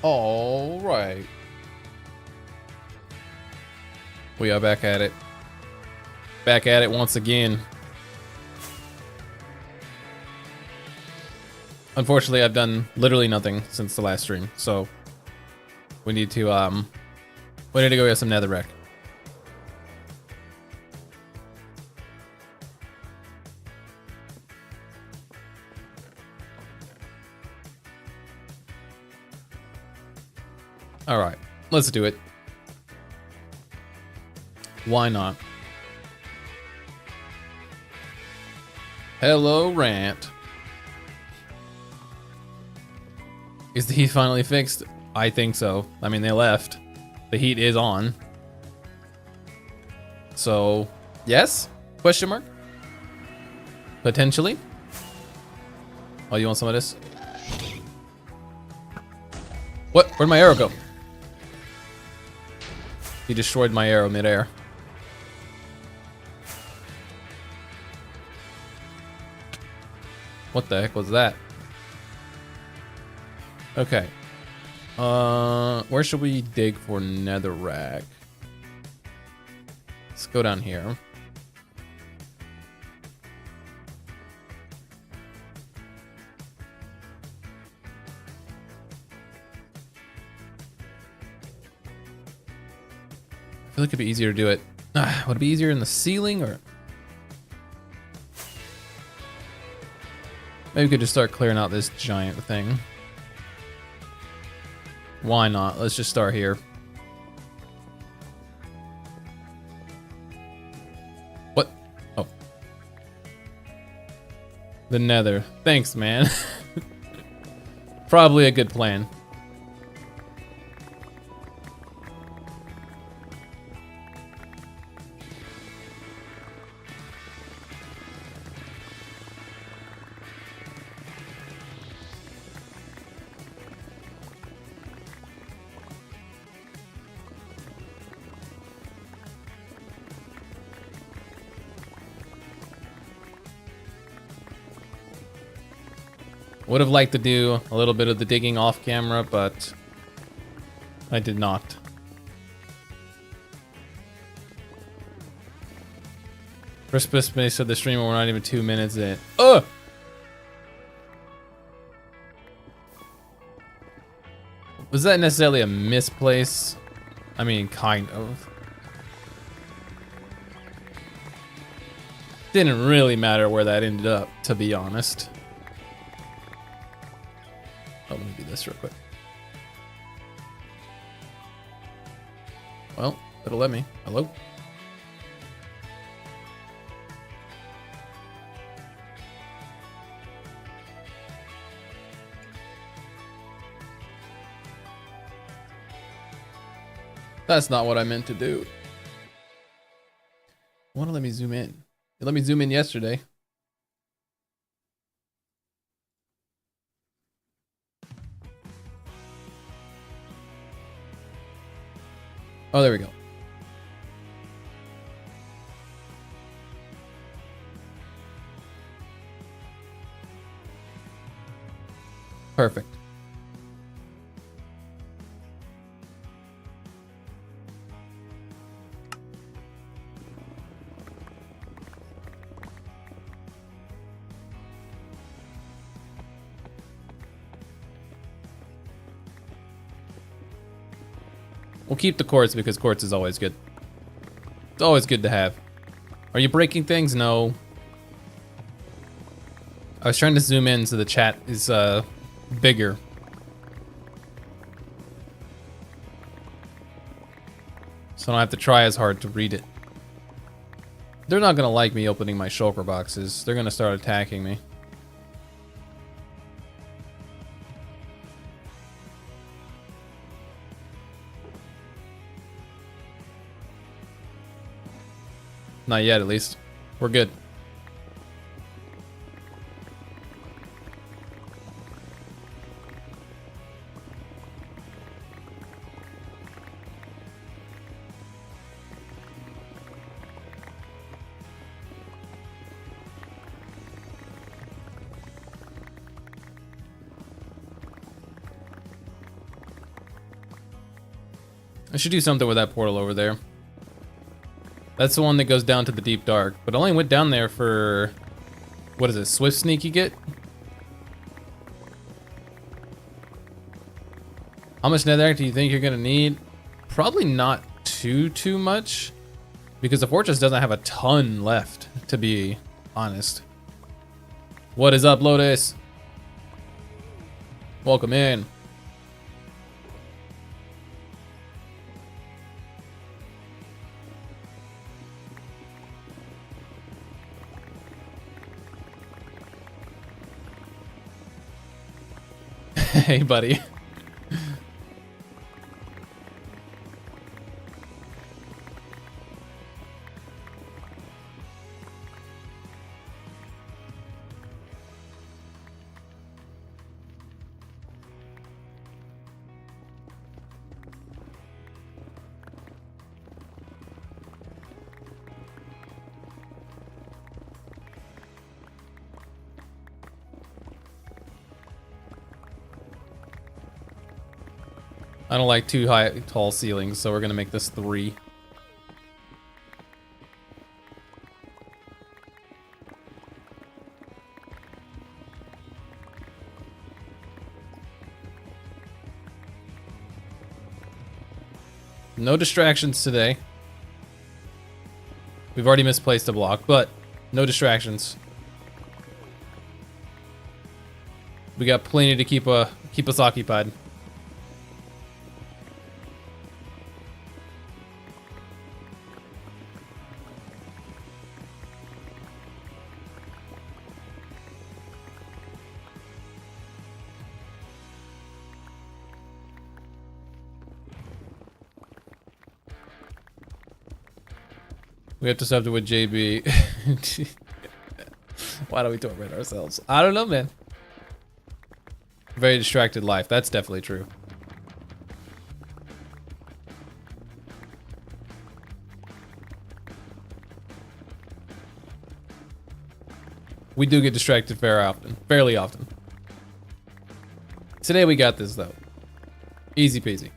All right. We are back at it. Back at it once again. Unfortunately, I've done literally nothing since the last stream, so we need to go get some netherrack. All right, let's do it. Why not? Hello, Rant. Is the heat finally fixed? I think so. I mean, they left. The heat is on. So, yes? Question mark? Potentially? Oh, you want some of this? What? Where'd my arrow go? He destroyed my arrow midair. What the heck was that? Okay. Where should we dig for netherrack? Let's go down here. I feel like it'd be easier to do it. Would it be easier in the ceiling or? Maybe we could just start clearing out this giant thing. Why not? Let's just start here. What? Oh. The nether. Thanks, man. Probably a good plan. Would have liked to do a little bit of the digging off camera, but I did not. Crispus May said the streamer we're not even 2 minutes in. Ugh! Was that necessarily a misplace? I mean, kind of. Didn't really matter where that ended up, to be honest. Oh, let me do this real quick. Well, it'll let me. Hello? That's not what I meant to do. Want to let me zoom in? It let me zoom in yesterday. Oh, there we go. Perfect. We'll keep the quartz because quartz is always good. It's always good to have. Are you breaking things? No. I was trying to zoom in so the chat is bigger. So I don't have to try as hard to read it. They're not gonna like me opening my shulker boxes. They're gonna start attacking me. Not yet, at least. We're good. I should do something with that portal over there. That's the one that goes down to the deep dark, but I only went down there for, what is it, Swift Sneak you get? How much netherrack do you think you're gonna need? Probably not too much, because the fortress doesn't have a ton left, to be honest. What is up, Lotus? Welcome in. Hey, buddy. I don't like too tall ceilings, so we're gonna make this 3. No distractions today. We've already misplaced a block, but no distractions. We got plenty to keep us occupied. We have to sub it with JB. Why do we torment ourselves? I don't know, man. Very distracted life. That's definitely true. We do get distracted fairly often. Today we got this though. Easy peasy.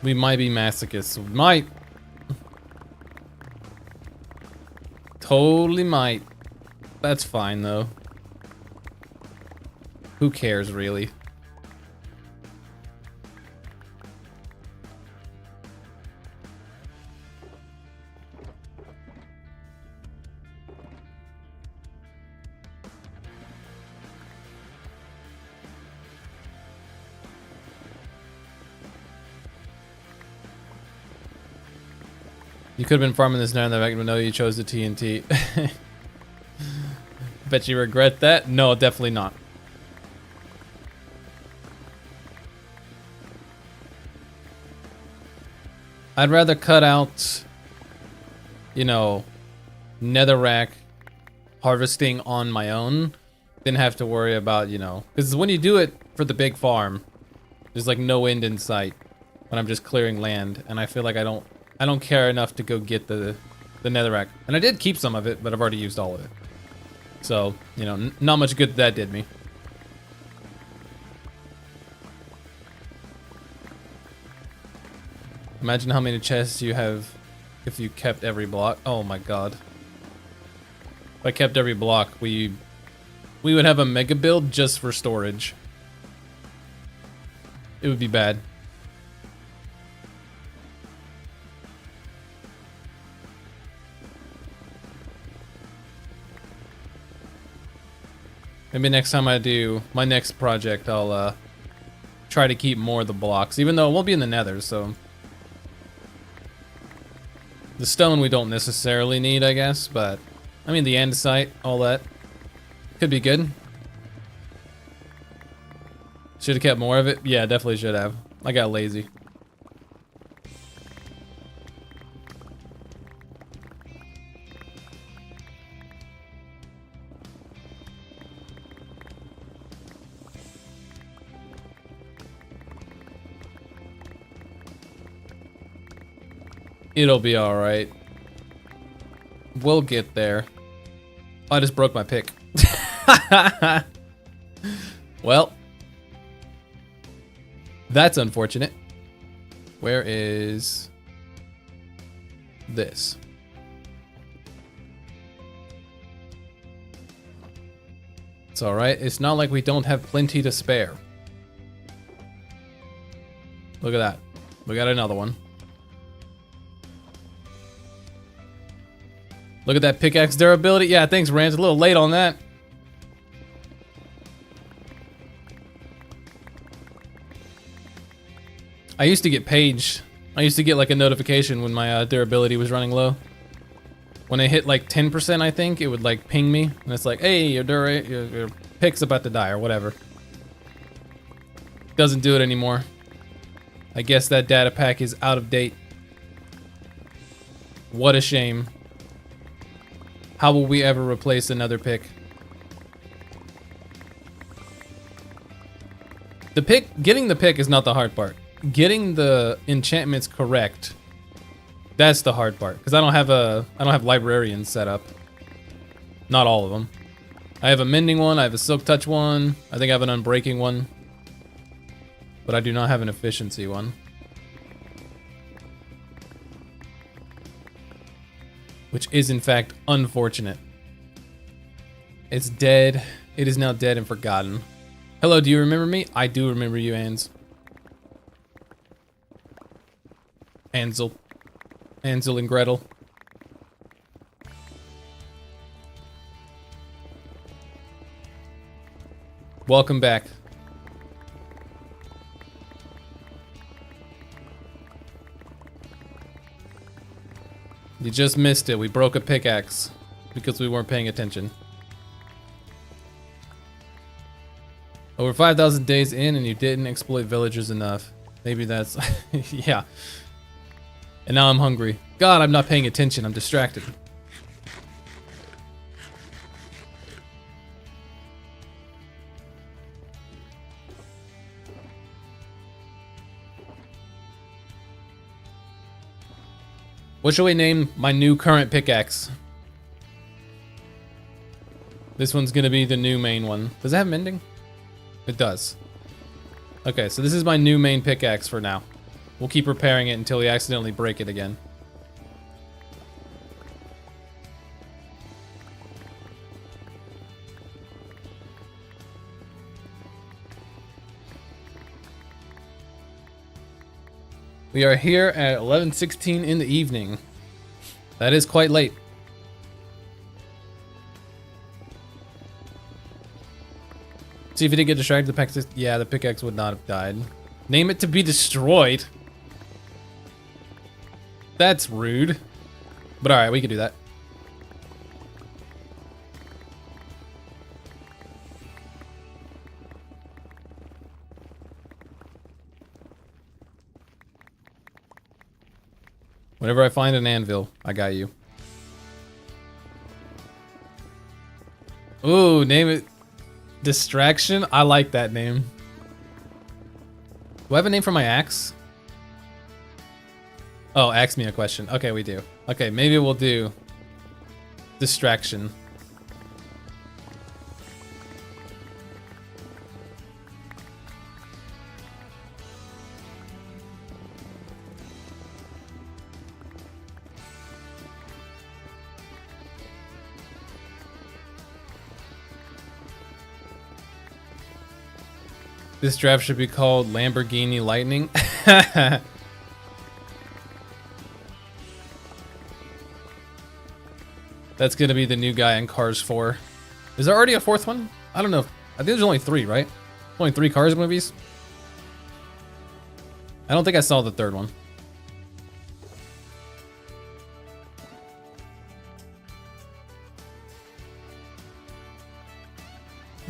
We might be masochists. We might. Totally might. That's fine though. Who cares really? You could have been farming this now, but no, you chose the TNT. Bet you regret that? No, definitely not. I'd rather cut out, you know, netherrack harvesting on my own than have to worry about, you know, because when you do it for the big farm, there's like no end in sight when I'm just clearing land, and I feel like I don't care enough to go get the netherrack. And I did keep some of it, but I've already used all of it. So, you know, not much good that did me. Imagine how many chests you have if you kept every block. Oh my god. If I kept every block, we would have a mega build just for storage. It would be bad. Maybe next time I do my next project, I'll try to keep more of the blocks, even though it won't be in the nether, so. The stone we don't necessarily need, I guess, but I mean the andesite, all that. Could be good. Should have kept more of it? Yeah, definitely should have. I got lazy. It'll be alright. We'll get there. I just broke my pick. Well, that's unfortunate. Where is this? It's alright. It's not like we don't have plenty to spare. Look at that. We got another one. Look at that pickaxe durability. Yeah, thanks, Rand. A little late on that. I used to get page. I used to get like a notification when my durability was running low. When I hit like 10%, I think, it would like ping me. And it's like, hey, your pick's about to die or whatever. Doesn't do it anymore. I guess that data pack is out of date. What a shame. How will we ever replace another pick? Getting the pick is not the hard part. Getting the enchantments correct, that's the hard part. Because I don't have librarians set up. Not all of them. I have a mending one, I have a silk touch one, I think I have an unbreaking one. But I do not have an efficiency one. Which is in fact unfortunate. It's dead. It is now dead and forgotten. Hello, do you remember me? I do remember you, Ansel and Gretel. Welcome back. You just missed it. We broke a pickaxe because we weren't paying attention. Over 5,000 days in and you didn't exploit villagers enough. Maybe that's... yeah. And now I'm hungry. God, I'm not paying attention. I'm distracted. What shall we name my new current pickaxe? This one's gonna be the new main one. Does it have mending? It does. Okay, so this is my new main pickaxe for now. We'll keep repairing it until we accidentally break it again. We are here at 11:16 in the evening. That is quite late. See if you didn't get distracted. The pickaxe, yeah, the pickaxe would not have died. Name it to be destroyed. That's rude. But alright, we can do that. Whenever I find an anvil, I got you. Ooh, name it Distraction. I like that name. Do I have a name for my axe? Oh, ask me a question. Okay, we do. Okay, maybe we'll do Distraction. This draft should be called Lamborghini Lightning. That's gonna be the new guy in Cars 4. Is there already a fourth one? I don't know. I think there's only 3, right? Only 3 Cars movies? I don't think I saw the third one.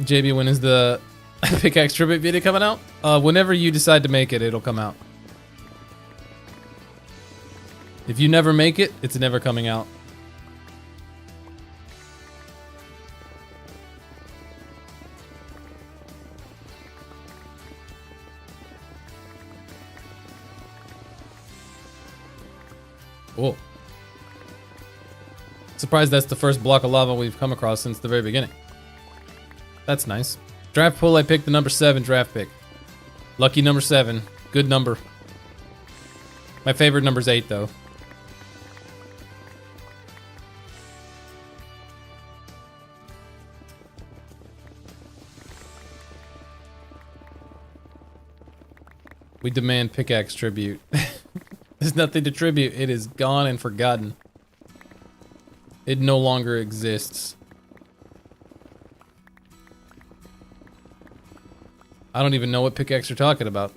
JB, when is the pickaxe tribute video coming out? Whenever you decide to make it, it'll come out. If you never make it, it's never coming out. Cool. Surprised that's the first block of lava we've come across since the very beginning. That's nice. Draft pool, I picked the number 7 draft pick. Lucky number 7. Good number. My favorite number's 8, though. We demand pickaxe tribute. There's nothing to tribute. It is gone and forgotten. It no longer exists. I don't even know what pickaxe you're talking about.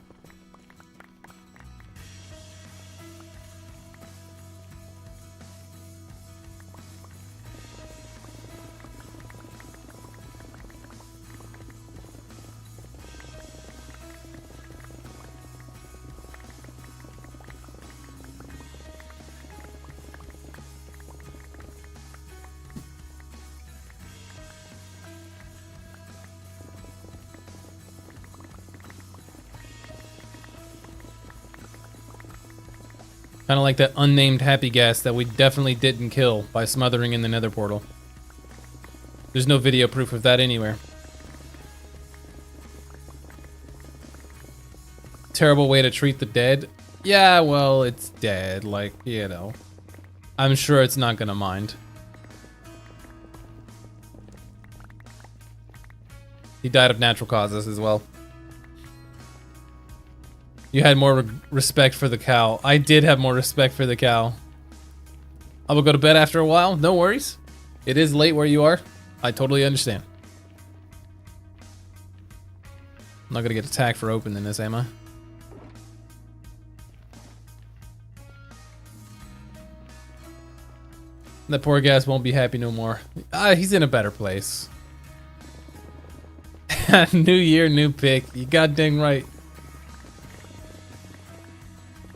Kind of like that unnamed happy gas that we definitely didn't kill by smothering in the nether portal. There's no video proof of that anywhere. Terrible way to treat the dead. Yeah, well, it's dead. Like, you know. I'm sure it's not gonna mind. He died of natural causes as well. You had more respect for the cow. I did have more respect for the cow. I will go to bed after a while. No worries. It is late where you are. I totally understand. I'm not gonna get attacked for opening this, am I? That poor gas won't be happy no more. He's in a better place. New year, new pick. You got dang right.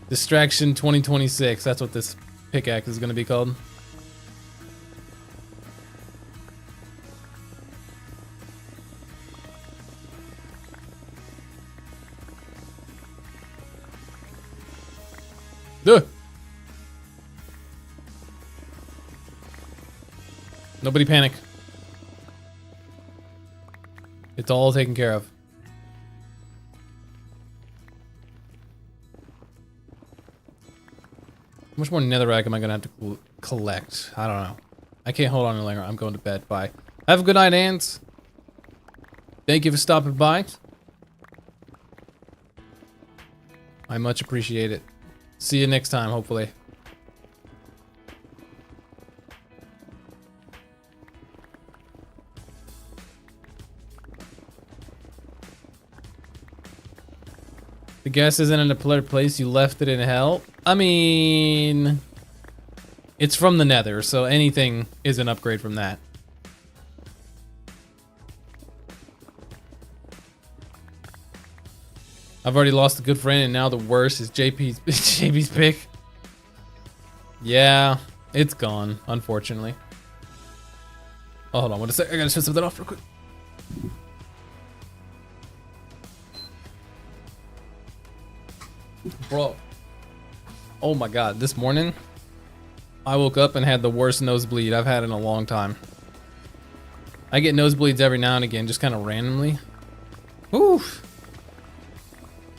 Distraction 2026. That's what this pickaxe is going to be called. Ugh. Nobody panic. It's all taken care of. How much more netherrack am I gonna have to collect? I don't know. I can't hold on any longer. I'm going to bed. Bye. Have a good night, ants. Thank you for stopping by. I much appreciate it. See you next time, hopefully. The gas isn't in a better place. You left it in hell. I mean, it's from the nether, so anything is an upgrade from that. I've already lost a good friend, and now the worst is JB's pick. Yeah, it's gone, unfortunately. Oh, hold on, what a sec. I gotta shut something off real quick. Bro. Oh my god, this morning I woke up and had the worst nosebleed I've had in a long time. I get nosebleeds every now and again, just kind of randomly. Oof.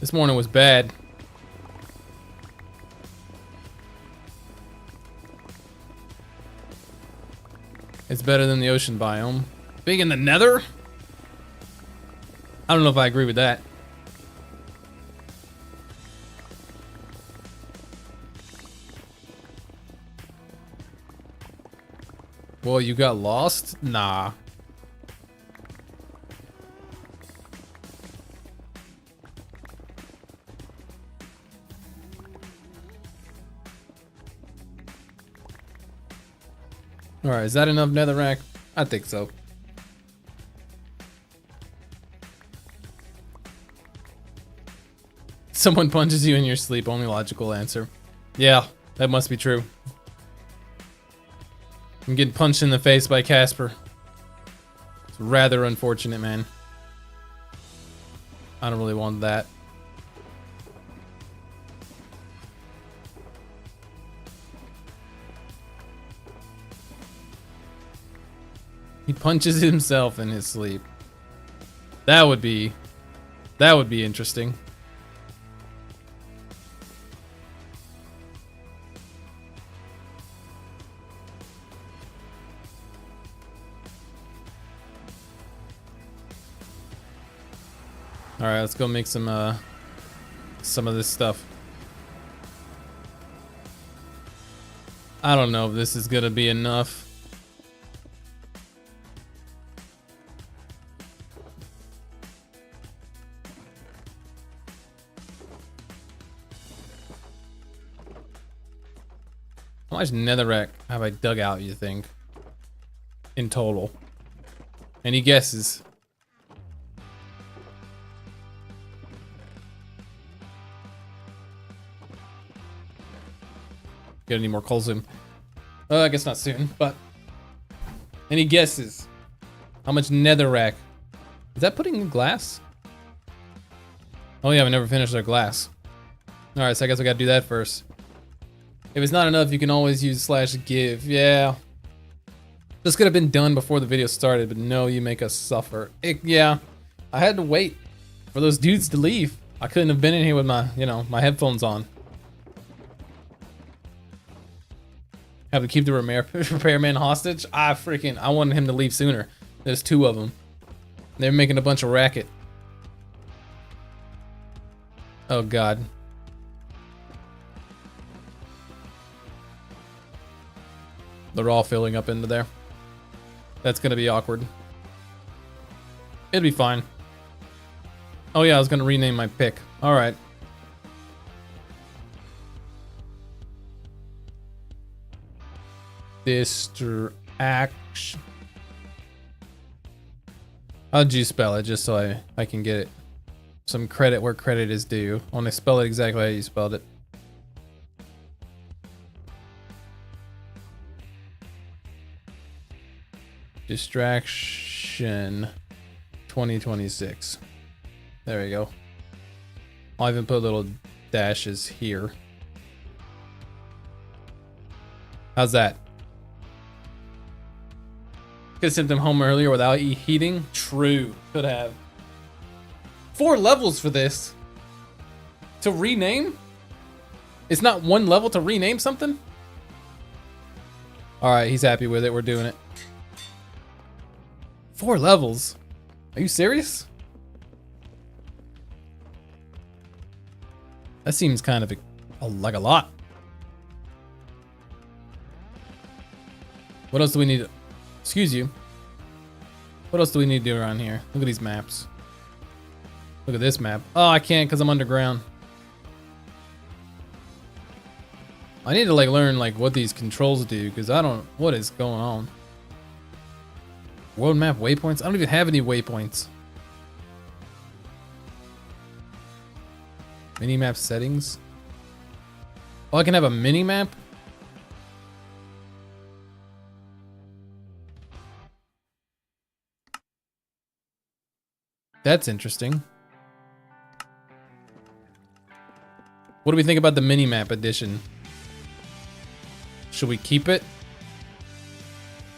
This morning was bad. It's better than the ocean biome. Being in the nether? I don't know if I agree with that. Well, you got lost? Nah. Alright, is that enough netherrack? I think so. Someone punches you in your sleep, only logical answer. Yeah, that must be true. I'm getting punched in the face by Casper. It's rather unfortunate, man. I don't really want that. He punches himself in his sleep. That would be interesting. All right, let's go make some of this stuff. I don't know if this is gonna be enough. How much netherrack have I dug out, you think? In total? Any guesses? Get any more coal soon? I guess not soon, but any guesses? How much netherrack? Is that putting in glass? Oh yeah, we never finished our glass. All right, so I guess we gotta do that first. If it's not enough, you can always use /give. Yeah. This could have been done before the video started, but no, you make us suffer. Yeah, I had to wait for those dudes to leave. I couldn't have been in here with my, my headphones on. Have to keep the repairman hostage? I wanted him to leave sooner. There's 2 of them. They're making a bunch of racket. Oh God. They're all filling up into there. That's gonna be awkward. It'll be fine. Oh yeah, I was gonna rename my pick. All right. Distraction. How'd you spell it, just so I can get it some credit where credit is due? I want to spell it exactly how you spelled it. Distraction 2026. There we go. I'll even put little dashes here. How's that? Could have sent them home earlier without heating. True, could have. 4 levels for this. To rename? It's not 1 level to rename something? Alright, he's happy with it. We're doing it. 4 levels? Are you serious? That seems kind of like a lot. What else do we need? Excuse you. What else do we need to do around here? Look at these maps. Look at this map. Oh, I can't because I'm underground. I need to learn what these controls do because I don't. What is going on? World map waypoints? I don't even have any waypoints. Mini map settings. Oh, I can have a mini map? That's interesting. What do we think about the mini-map edition? Should we keep it?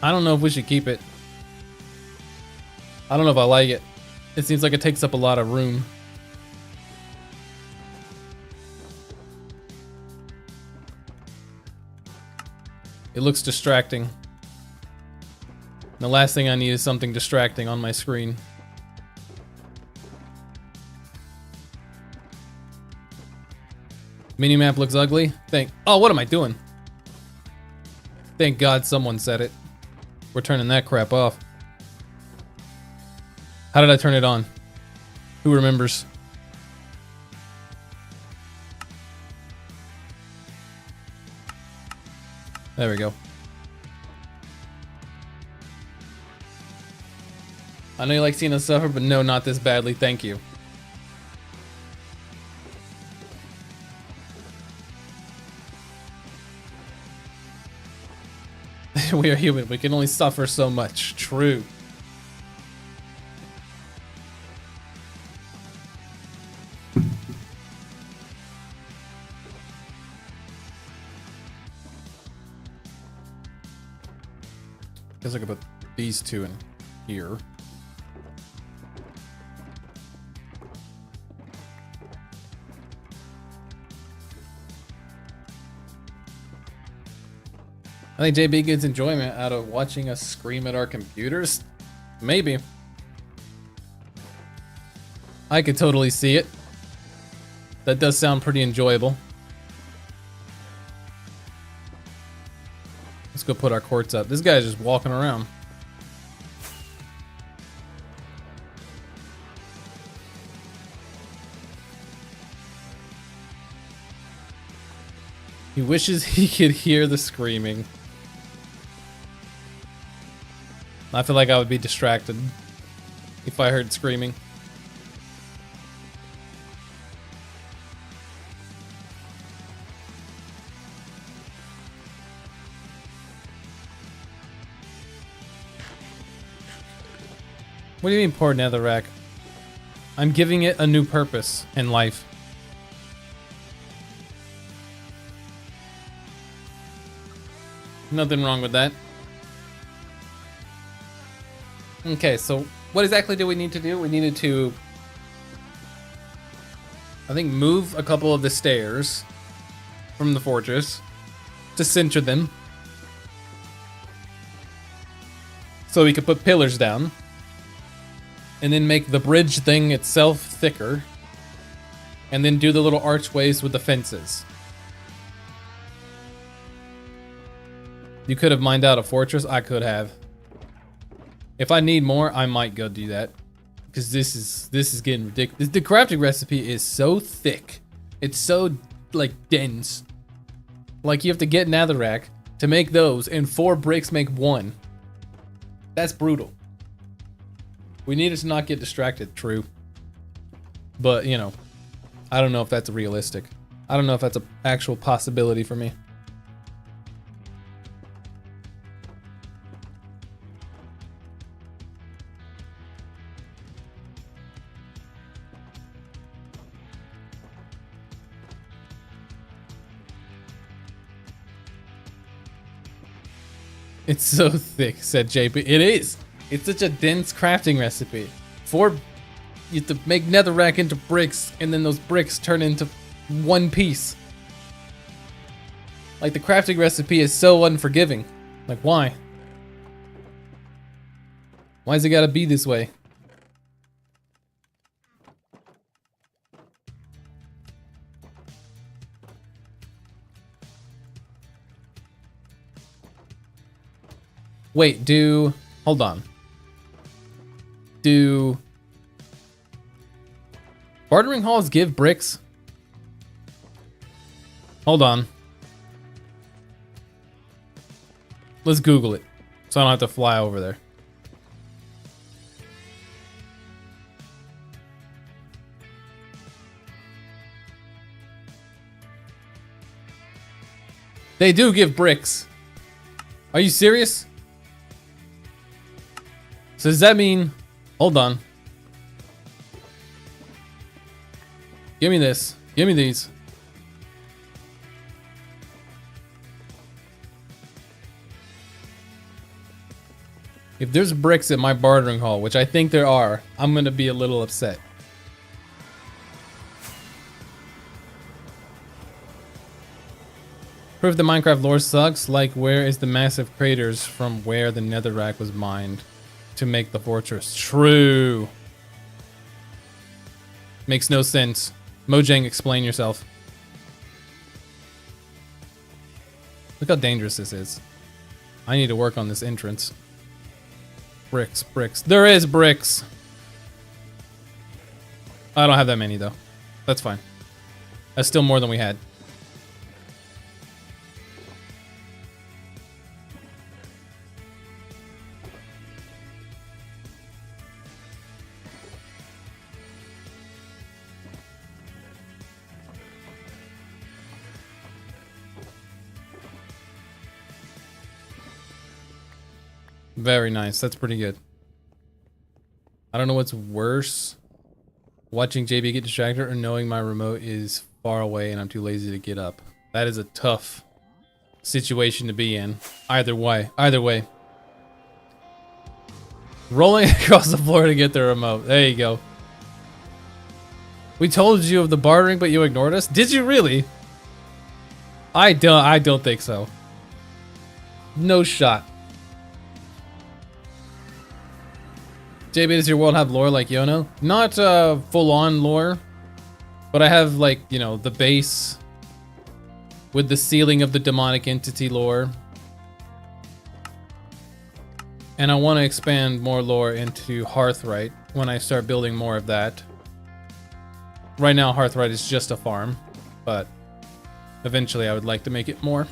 I don't know if we should keep it. I don't know if I like it. It seems like it takes up a lot of room. It looks distracting. The last thing I need is something distracting on my screen. Minimap looks ugly. Oh, what am I doing? Thank God someone said it. We're turning that crap off. How did I turn it on? Who remembers? There we go. I know you like seeing us suffer, but no, not this badly. Thank you. We are human. We can only suffer so much. True. Guess I could put these two in here. I think JB gets enjoyment out of watching us scream at our computers. Maybe. I could totally see it. That does sound pretty enjoyable. Let's go put our quartz up. This guy's just walking around. He wishes he could hear the screaming. I feel like I would be distracted if I heard screaming. What do you mean, poor netherrack? I'm giving it a new purpose in life. Nothing wrong with that. Okay, so what exactly do we need to do? We needed to, I think, move a couple of the stairs from the fortress to center them so we could put pillars down and then make the bridge thing itself thicker and then do the little archways with the fences. You could have mined out a fortress. I could have. If I need more, I might go do that, because this is getting ridiculous. The crafting recipe is so thick. It's so like dense. Like you have to get netherrack to make those, and 4 bricks make 1. That's brutal. We needed to not get distracted, true. But you know, I don't know if that's realistic. I don't know if that's an actual possibility for me. It's so thick, said JP. It is. It's such a dense crafting recipe. 4, you have to make netherrack into bricks, and then those bricks turn into 1 piece. Like, the crafting recipe is so unforgiving. Like, why? Why's it gotta be this way? Wait, hold on. Do bartering halls give bricks? Hold on. Let's Google it, so I don't have to fly over there. They do give bricks. Are you serious? So does that mean, hold on. Give me this. Give me these. If there's bricks at my bartering hall, which I think there are, I'm gonna be a little upset. Proof the Minecraft lore sucks. Like, where is the massive craters from where the netherrack was mined to make the fortress? True. Makes no sense. Mojang, explain yourself. Look how dangerous this is. I need to work on this entrance. Bricks, bricks. There is bricks. I don't have that many though. That's fine. That's still more than we had. Very nice. That's pretty good. I don't know what's worse, watching JB get distracted or knowing my remote is far away and I'm too lazy to get up. That is a tough situation to be in. Either way. Either way. Rolling across the floor to get the remote. There you go. We told you of the bartering, but you ignored us. Did you really? I don't think so. No shot. JB, does your world have lore like Yono? Not full-on lore, but I have, like, you know, the base with the sealing of the demonic entity lore. And I want to expand more lore into Hearthright when I start building more of that. Right now, Hearthright is just a farm, but eventually I would like to make it more.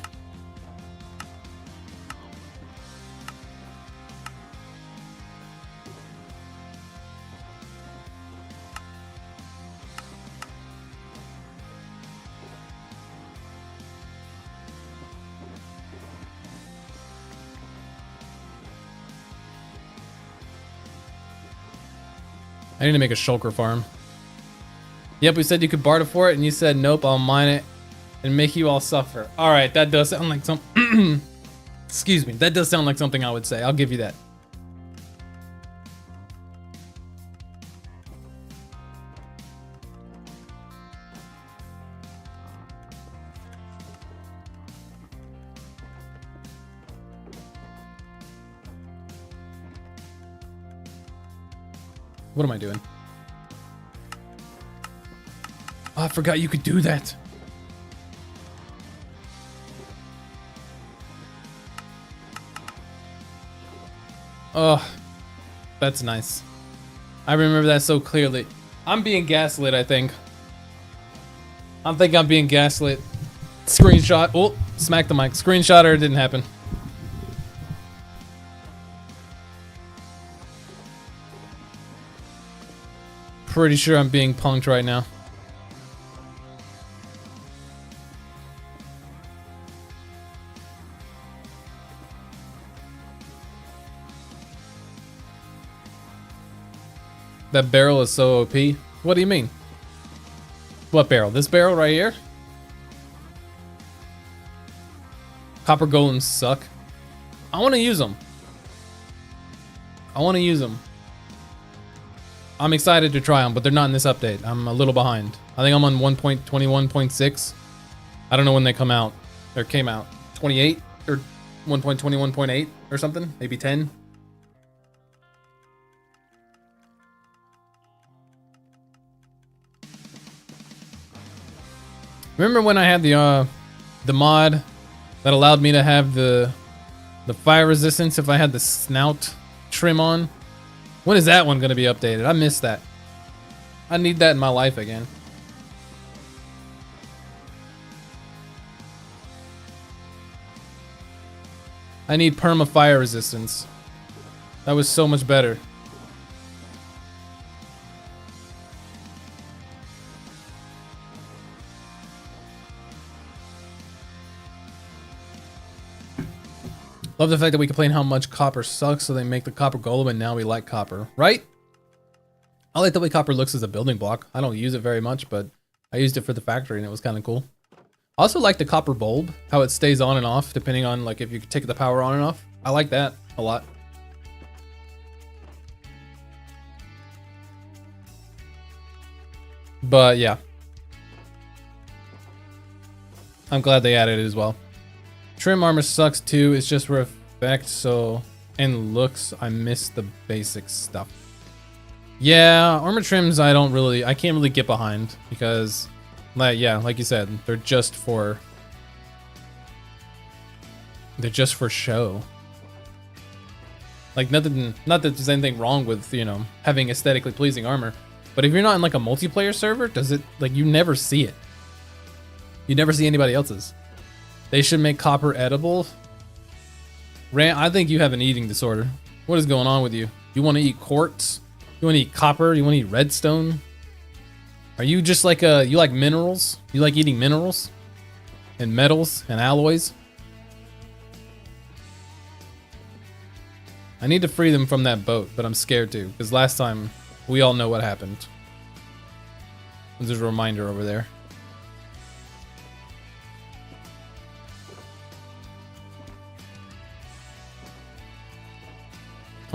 I need to make a shulker farm. Yep, we said you could barter for it, and you said, nope, I'll mine it and make you all suffer. All right, that does sound like some... Excuse me, that does sound like something I would say. I'll give you that. What am I doing? Oh, I forgot you could do that. Oh, that's nice. I remember that so clearly. I'm being gaslit, I think. I think I'm being gaslit. Screenshot. Oh, smack the mic. Screenshot or it didn't happen. Pretty sure I'm being punked right now. That barrel is so OP. What do you mean? What barrel? This barrel right here? Copper golems suck. I want to use them. I want to use them. I'm excited to try them, but they're not in this update. I'm a little behind. I think I'm on 1.21.6. I don't know when they come out. Or came out. 28 or 1.21.8 or something? Maybe 10. Remember when I had the mod that allowed me to have the fire resistance if I had the snout trim on? When is that one going to be updated? I missed that. I need that in my life again. I need perma fire resistance. That was so much better. Love the fact that we complain how much copper sucks, so they make the copper golem, and now we like copper, right? I like the way copper looks as a building block. I don't use it very much, but I used it for the factory, and it was kind of cool. I also like the copper bulb, how it stays on and off, depending on like if you take the power on and off. I like that a lot. But yeah. I'm glad they added it as well. Trim armor sucks too, it's just for effect, so... And looks, I miss the basic stuff. Yeah, armor trims I can't really get behind, because... Like, yeah, like you said, they're just for show. Like, not that there's anything wrong with, you know, having aesthetically pleasing armor, but if you're not in like a multiplayer server, does it, like, you never see it. You never see anybody else's. They should make copper edible. Rant, I think you have an eating disorder. What is going on with you? You want to eat quartz? You want to eat copper? You want to eat redstone? Are you just like you like minerals? You like eating minerals? And metals and alloys? I need to free them from that boat, but I'm scared to, because last time we all know what happened. There's a reminder over there.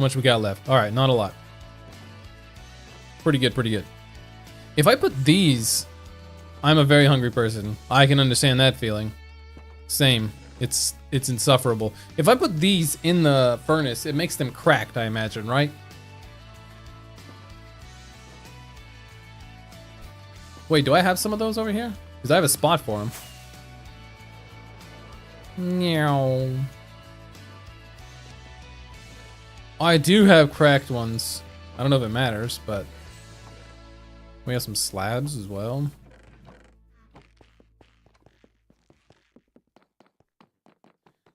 How much we got left? All right, not a lot. Pretty good, pretty good. If I put these, I'm a very hungry person. I can understand that feeling. Same. It's insufferable. If I put these in the furnace, it makes them cracked, I imagine, right? Wait, do I have some of those over here? Because I have a spot for them. Meow. I do have cracked ones. I don't know if it matters, but we have some slabs as well.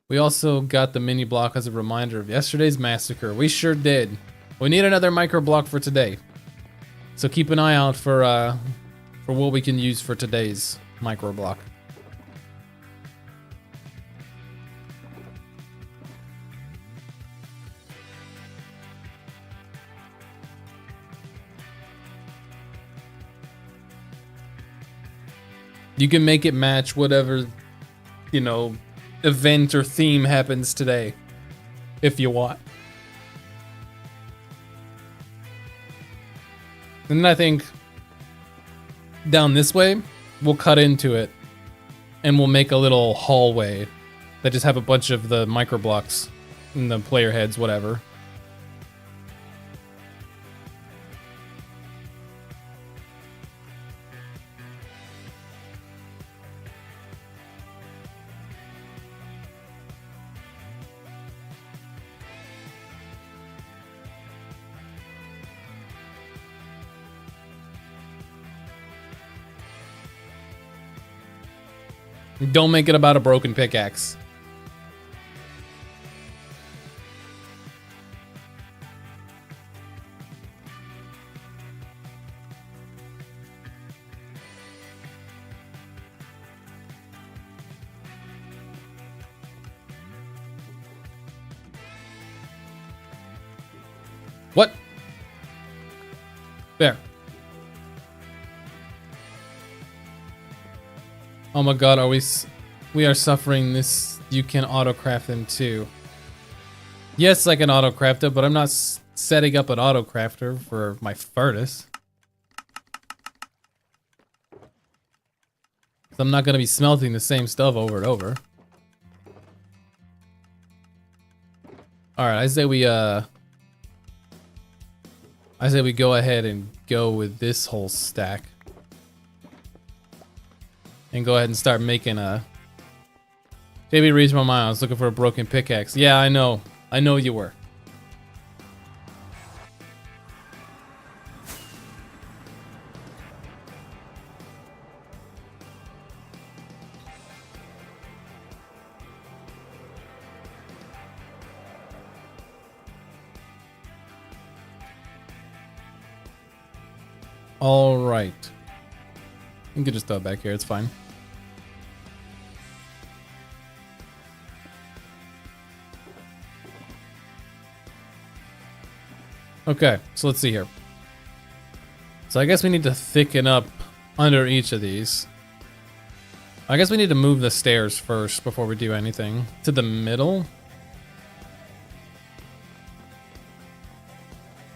We also got the mini block as a reminder of yesterday's massacre. We sure did. We need another micro block for today. So keep an eye out for what we can use for today's micro block. You can make it match whatever, you know, event or theme happens today, if you want. And then I think down this way, we'll cut into it and we'll make a little hallway that just have a bunch of the micro blocks and the player heads, whatever. Don't make it about a broken pickaxe. What? There. Oh my god, we are suffering this. You can auto-craft them too. Yes, I can auto-craft it, but I'm not setting up an auto-crafter for my furnace. I'm not going to be smelting the same stuff over and over. Alright, I say we go ahead and go with this whole stack. And go ahead and start making a... JB reached my mind. I was looking for a broken pickaxe. Yeah, I know. I know you were. All right. You can just throw it back here. It's fine. Okay, so let's see here. So I guess we need to thicken up under each of these. I guess we need to move the stairs first before we do anything. To the middle?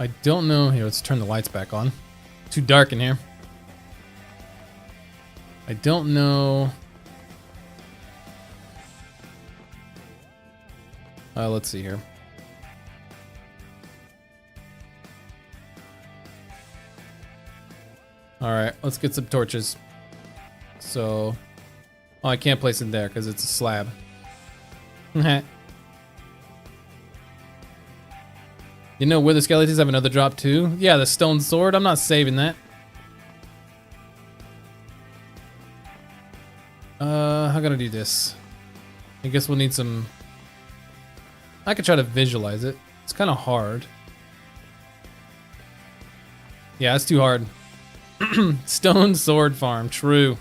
I don't know. Here, let's turn the lights back on. Too dark in here. I don't know. Let's see here. Alright, let's get some torches. So... Oh, I can't place it there because it's a slab. You know, Wither Skeletons have another drop too? Yeah, the stone sword. I'm not saving that. How can I do this? I guess we'll need some... I could try to visualize it. It's kind of hard. Yeah, it's too hard. Stone sword farm, true.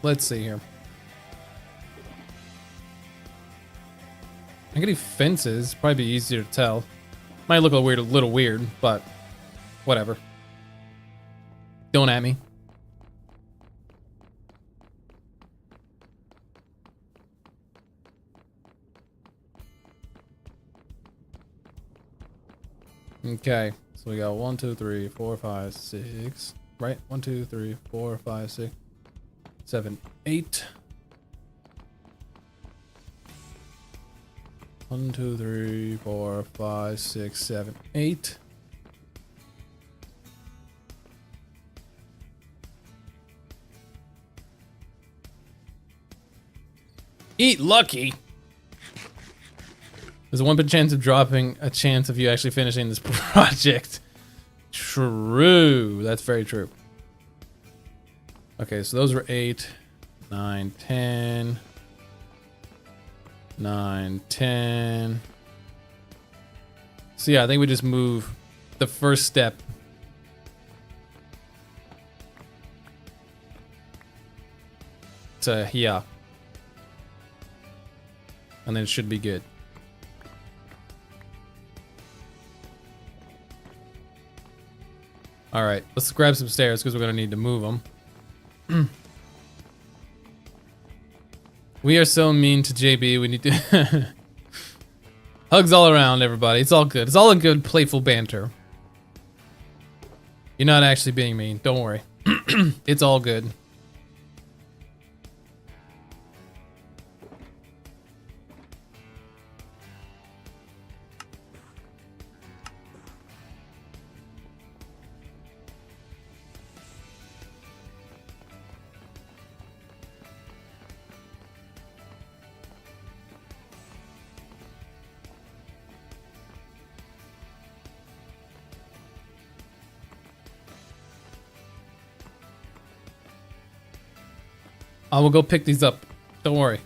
Let's see here. I can do fences, probably be easier to tell. Might look a little weird, but whatever. Don't at me. Okay, so we got 1, 2, 3, 4, 5, 6. Right? 1, 2, 3, 4, 5, 6, 7, 8. 1, 2, 3, 4, 5, 6, 7, 8. Eat lucky. There's a 1% chance of dropping, a chance of you actually finishing this project. True. That's very true. Okay, so those were 8, 9, 10. 9, 10. So yeah, I think we just move the first step. To here. And then it should be good. Alright, let's grab some stairs because we're going to need to move them. We are so mean to JB. We need to... Hugs all around, everybody. It's all good. It's all a good, playful banter. You're not actually being mean. Don't worry. It's all good. I will go pick these up. Don't worry.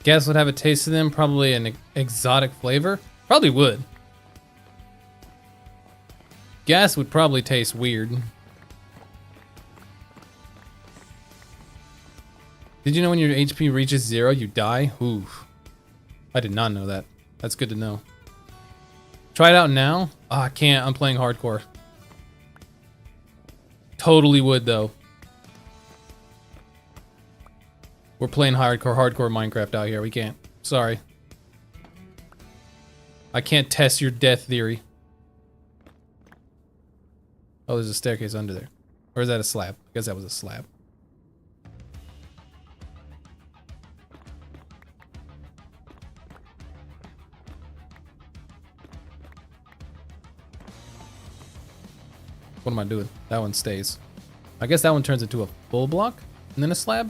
Gas would have a taste of them, probably an exotic flavor. Probably would. Gas would probably taste weird. Did you know when your HP reaches 0, you die? Ooh. I did not know that. That's good to know. Try it out now? Oh, I can't. I'm playing hardcore. Totally would, though. We're playing hardcore Minecraft out here. We can't. Sorry. I can't test your death theory. Oh, there's a staircase under there. Or is that a slab? I guess that was a slab. What am I doing? That one stays. I guess that one turns into a full block and then a slab.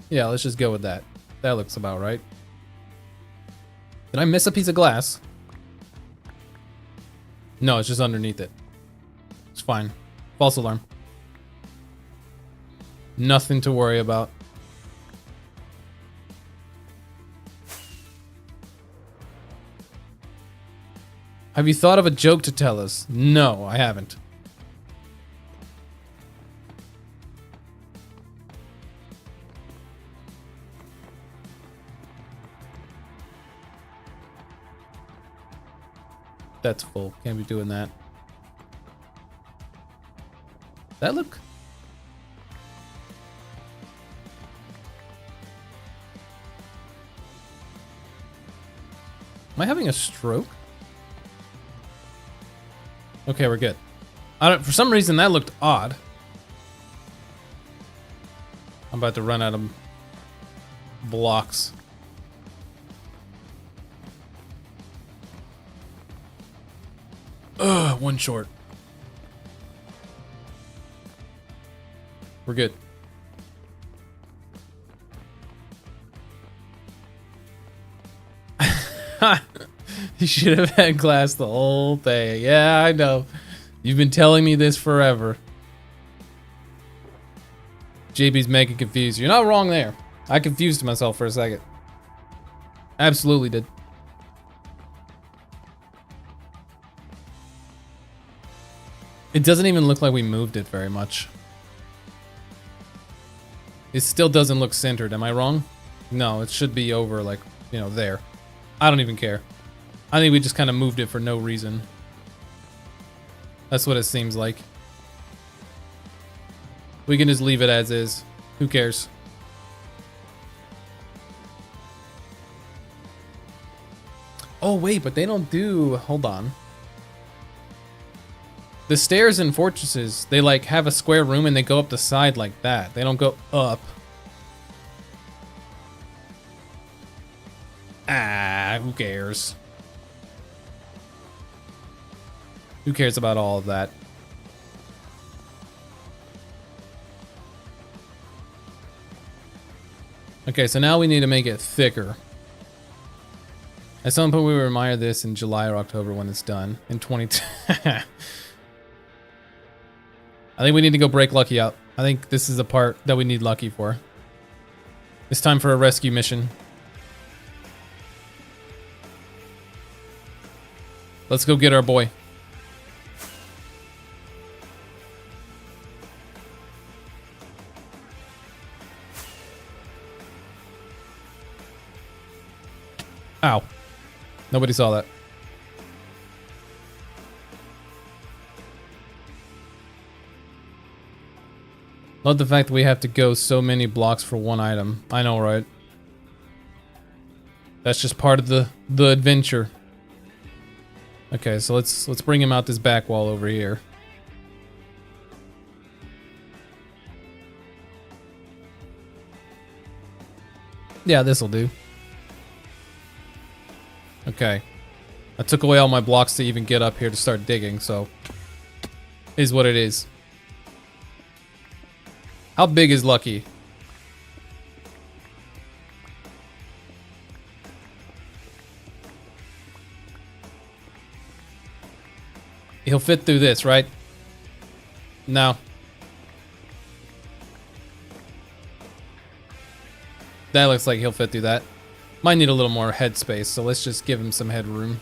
Yeah, let's just go with that. That looks about right. Did I miss a piece of glass? No, it's just underneath it. It's fine. False alarm. Nothing to worry about. Have you thought of a joke to tell us? No, I haven't. That's full. Can't be doing that. That look? Am I having a stroke? Okay, we're good. For some reason that looked odd. I'm about to run out of blocks. Ugh, one short. We're good. You should have had glass the whole thing. Yeah, I know. You've been telling me this forever. JB's making confused. You're not wrong there. I confused myself for a second. Absolutely did. It doesn't even look like we moved it very much. It still doesn't look centered. Am I wrong? No, it should be over like, you know, there. I don't even care. I think we just kind of moved it for no reason. That's what it seems like. We can just leave it as is. Who cares? Oh, wait, but they don't do... Hold on. The stairs in fortresses, they like have a square room and they go up the side like that. They don't go up. Ah, who cares? Who cares about all of that? Okay, so now we need to make it thicker. At some point we will admire this in July or October when it's done. In 2010. I think we need to go break Lucky out. I think this is the part that we need Lucky for. It's time for a rescue mission. Let's go get our boy. Ow. Nobody saw that. Love the fact that we have to go so many blocks for one item. I know, right? That's just part of the adventure. Okay, so let's bring him out this back wall over here. Yeah, this'll do. Okay. I took away all my blocks to even get up here to start digging, so... Is what it is. How big is Lucky? He'll fit through this, right? No. That looks like he'll fit through that. Might need a little more head space, so let's just give him some headroom.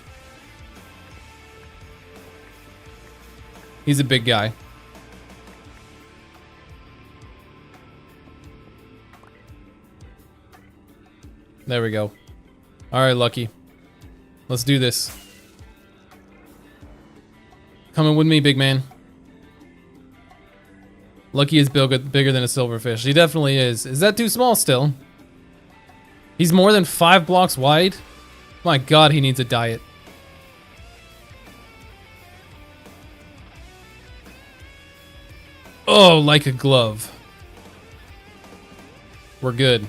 He's a big guy. There we go. Alright, Lucky. Let's do this. Coming with me, big man. Lucky is bigger than a silverfish. He definitely is. Is that too small still? He's more than 5 blocks wide? My god, he needs a diet. Oh, like a glove. We're good.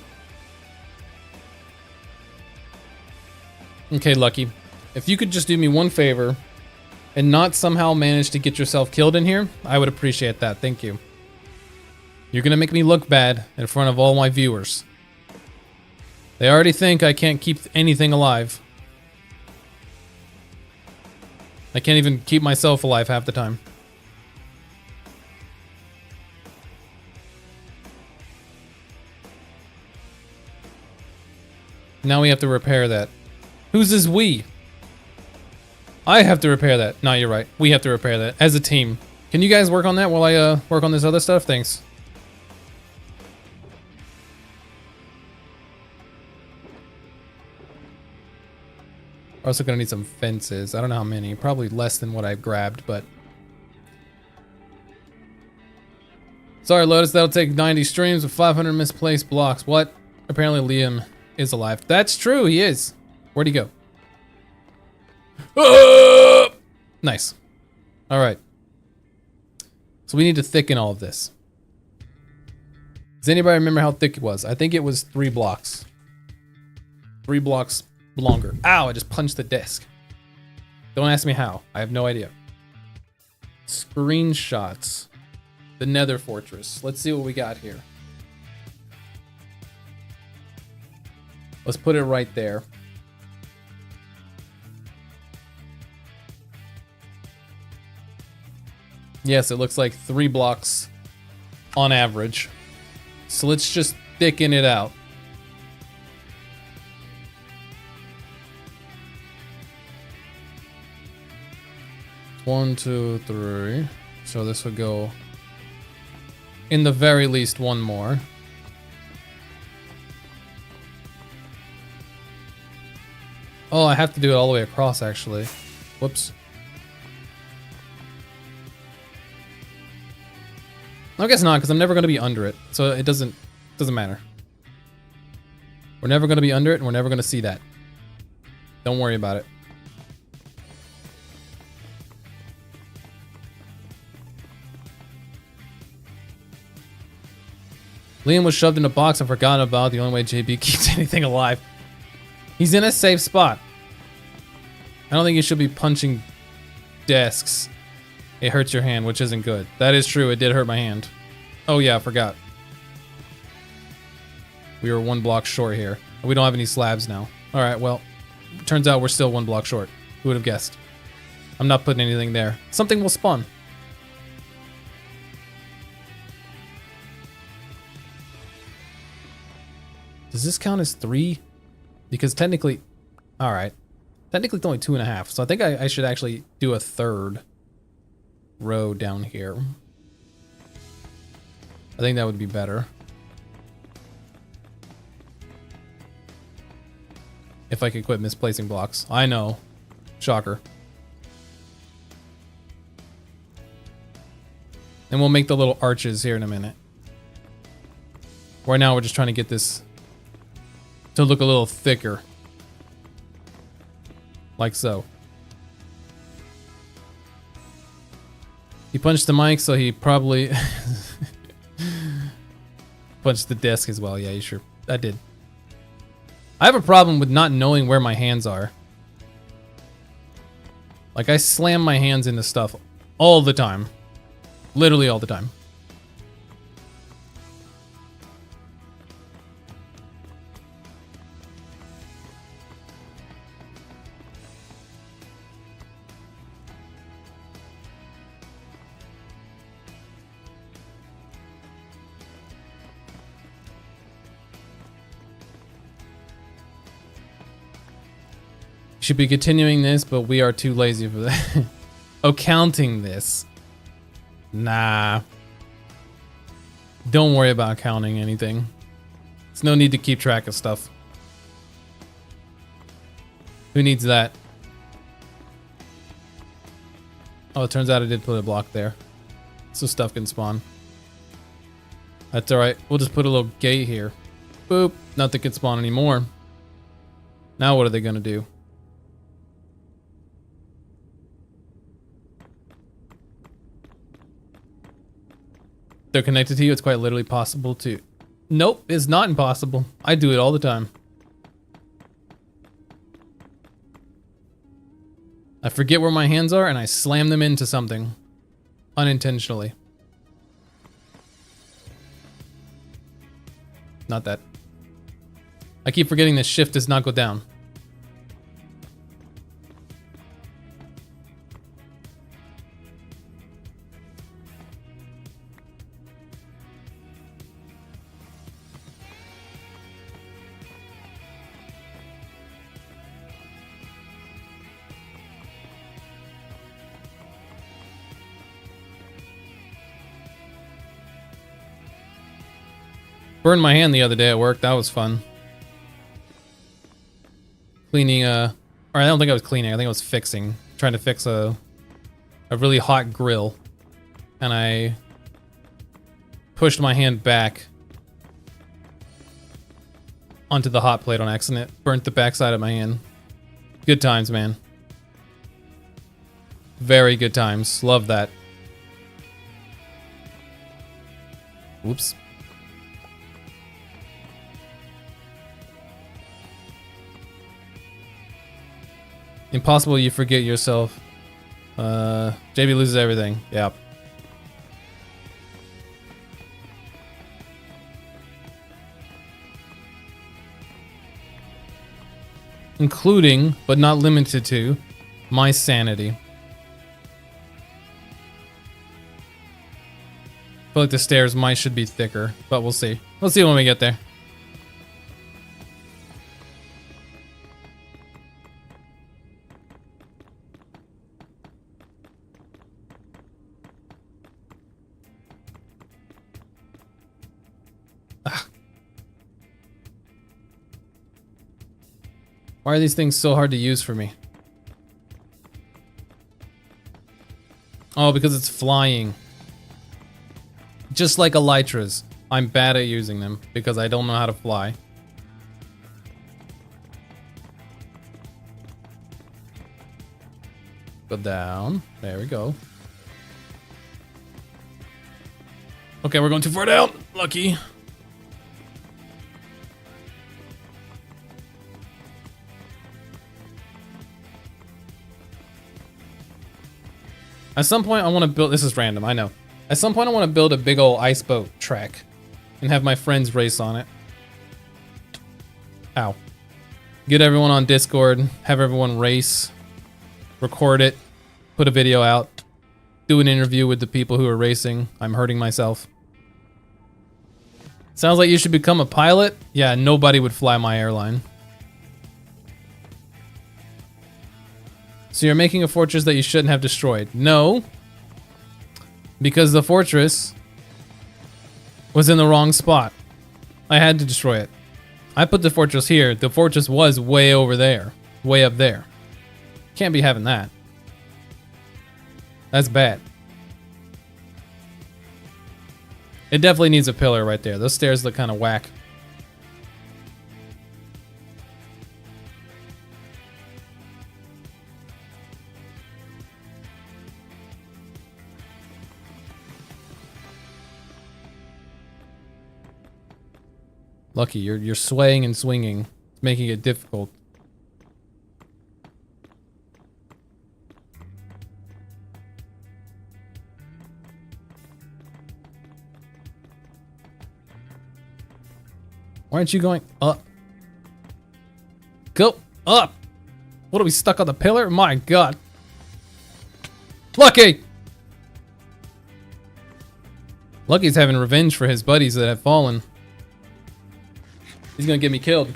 Okay, Lucky. If you could just do me one favor and not somehow manage to get yourself killed in here, I would appreciate that. Thank you. You're gonna make me look bad in front of all my viewers. They already think I can't keep anything alive. I can't even keep myself alive half the time. Now we have to repair that. Who's this we? I have to repair that. No, you're right. We have to repair that as a team. Can you guys work on that while I work on this other stuff? Thanks. We're also gonna need some fences. I don't know how many. Probably less than what I grabbed, but... Sorry, Lotus. That'll take 90 streams with 500 misplaced blocks. What? Apparently Liam is alive. That's true. He is. Where'd he go? Nice. All right. So we need to thicken all of this. Does anybody remember how thick it was? I think it was 3 blocks. 3 blocks longer. Ow, I just punched the desk. Don't ask me how. I have no idea. Screenshots. The Nether Fortress. Let's see what we got here. Let's put it right there. Yes, it looks like 3 blocks on average. So let's just thicken it out. One, two, three. So this would go in the very least one more. Oh, I have to do it all the way across, actually. Whoops. I guess not, because I'm never going to be under it. So it doesn't matter. We're never going to be under it, and we're never going to see that. Don't worry about it. Liam was shoved in a box and forgotten about. The only way JB keeps anything alive. He's in a safe spot. I don't think you should be punching desks. It hurts your hand, which isn't good. That is true. It did hurt my hand. Oh yeah, I forgot. We were 1 block short here. We don't have any slabs now. All right, well, turns out we're still 1 block short. Who would have guessed? I'm not putting anything there. Something will spawn. Does this count as 3? Because technically, all right. Technically it's only 2.5. So I think I should actually do a 3rd row down here. I think that would be better. If I could quit misplacing blocks. I know. Shocker. And we'll make the little arches here in a minute. Right now we're just trying to get this to look a little thicker. Like so. He punched the mic, so he probably punched the desk as well. Yeah, you sure? I did. I have a problem with not knowing where my hands are. Like, I slam my hands into stuff all the time. Literally all the time. Should be continuing this, but we are too lazy for that. Oh, counting this. Nah. Don't worry about counting anything. There's no need to keep track of stuff. Who needs that? Oh, it turns out I did put a block there. So stuff can spawn. That's alright. We'll just put a little gate here. Boop. Nothing can spawn anymore. Now what are they gonna do? They're connected to you. It's quite literally possible to... Nope, it's not impossible. I do it all the time. I forget where my hands are and I slam them into something. Unintentionally. Not that. I keep forgetting the shift does not go down. Burned my hand the other day at work. That was fun. Cleaning, or I don't think I was cleaning. I think I was fixing. Trying to fix a really hot grill. And I pushed my hand back onto the hot plate on accident. Burnt the backside of my hand. Good times, man. Very good times. Love that. Whoops. Impossible you forget yourself. JB loses everything. Yep. Including, but not limited to, my sanity. I feel like the stairs should be thicker, but we'll see. We'll see when we get there. Why are these things so hard to use for me? Oh, because it's flying. Just like elytras, I'm bad at using them because I don't know how to fly. Go down. There we go. Okay, we're going too far down. Lucky. At some point, I want to build... This is random, I know. At some point, I want to build a big old ice boat track and have my friends race on it. Ow. Get everyone on Discord, have everyone race, record it, put a video out, do an interview with the people who are racing. I'm hurting myself. Sounds like you should become a pilot? Yeah, nobody would fly my airline. So you're making a fortress that you shouldn't have destroyed. No. Because the fortress was in the wrong spot. I had to destroy it. I put the fortress here. The fortress was way over there. Way up there. Can't be having that. That's bad. It definitely needs a pillar right there. Those stairs look kind of whack. Lucky, you're swaying and swinging, making it difficult. Why aren't you going up? Go up! What are we stuck on the pillar? My god. Lucky! Lucky's having revenge for his buddies that have fallen. He's gonna get me killed.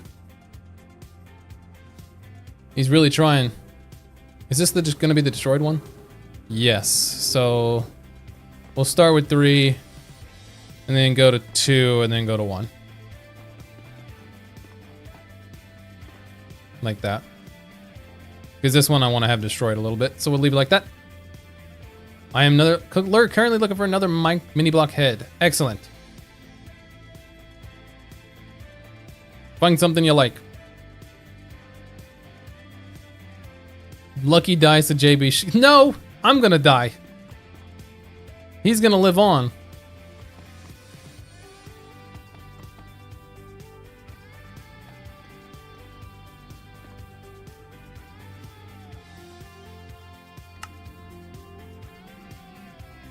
He's really trying. Is this just gonna be the destroyed one? Yes, so we'll start with 3 and then go to 2 and then go to 1. Like that. Because this one I want to have destroyed a little bit, so we'll leave it like that. I am currently looking for another mini block head. Excellent. Find something you like. Lucky dies to JB. No! I'm gonna die. He's gonna live on.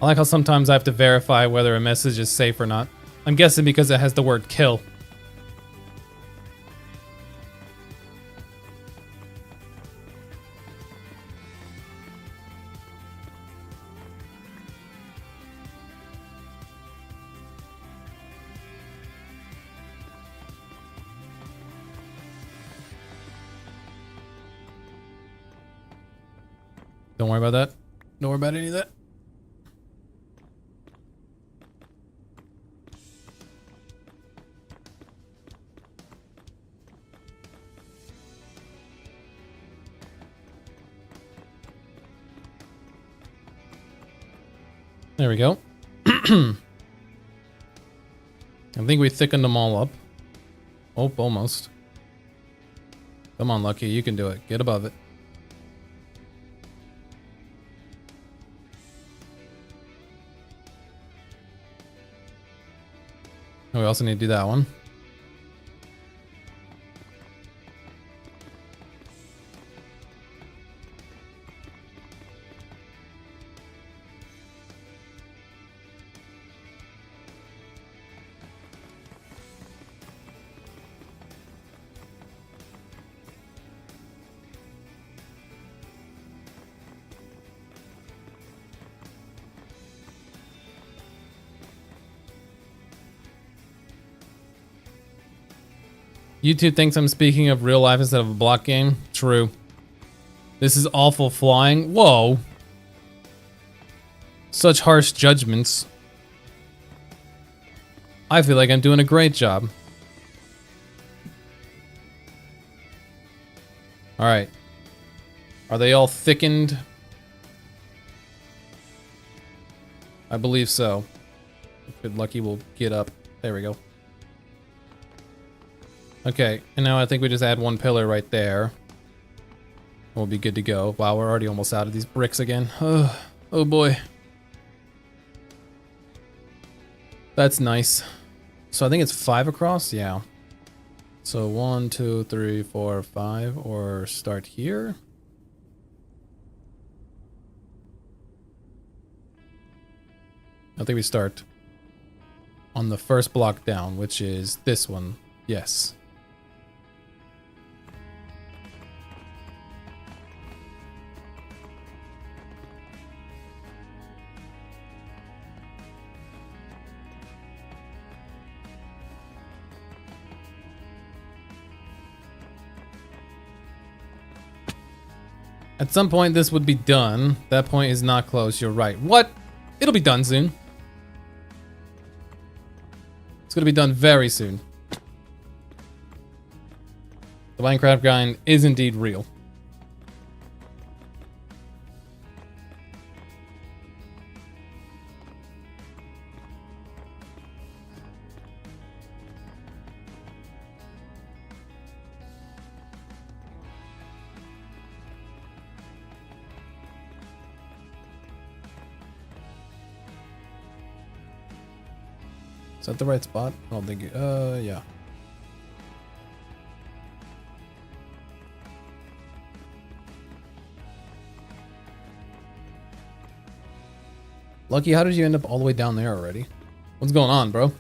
I like how sometimes I have to verify whether a message is safe or not. I'm guessing because it has the word kill. Don't worry about that. Don't worry about any of that. There we go. I think we thickened them all up. Oh, almost. Come on, Lucky, you can do it. Get above it. We also need to do that one. YouTube thinks I'm speaking of real life instead of a block game. True. This is awful flying. Whoa. Such harsh judgments. I feel like I'm doing a great job. All right. Are they all thickened? I believe so. If we're lucky, we'll get up. There we go. Okay, and now I think we just add one pillar right there. We'll be good to go. Wow, we're already almost out of these bricks again. Oh boy. That's nice. So I think it's 5 across? Yeah. So 1, 2, 3, 4, 5, or start here. I think we start on the first block down, which is this one. Yes. At some point, this would be done. That point is not close. You're right. What? It'll be done soon. It's gonna be done very soon. The Minecraft grind is indeed real. Is that the right spot? I don't think. Yeah. Lucky, how did you end up all the way down there already? What's going on, bro?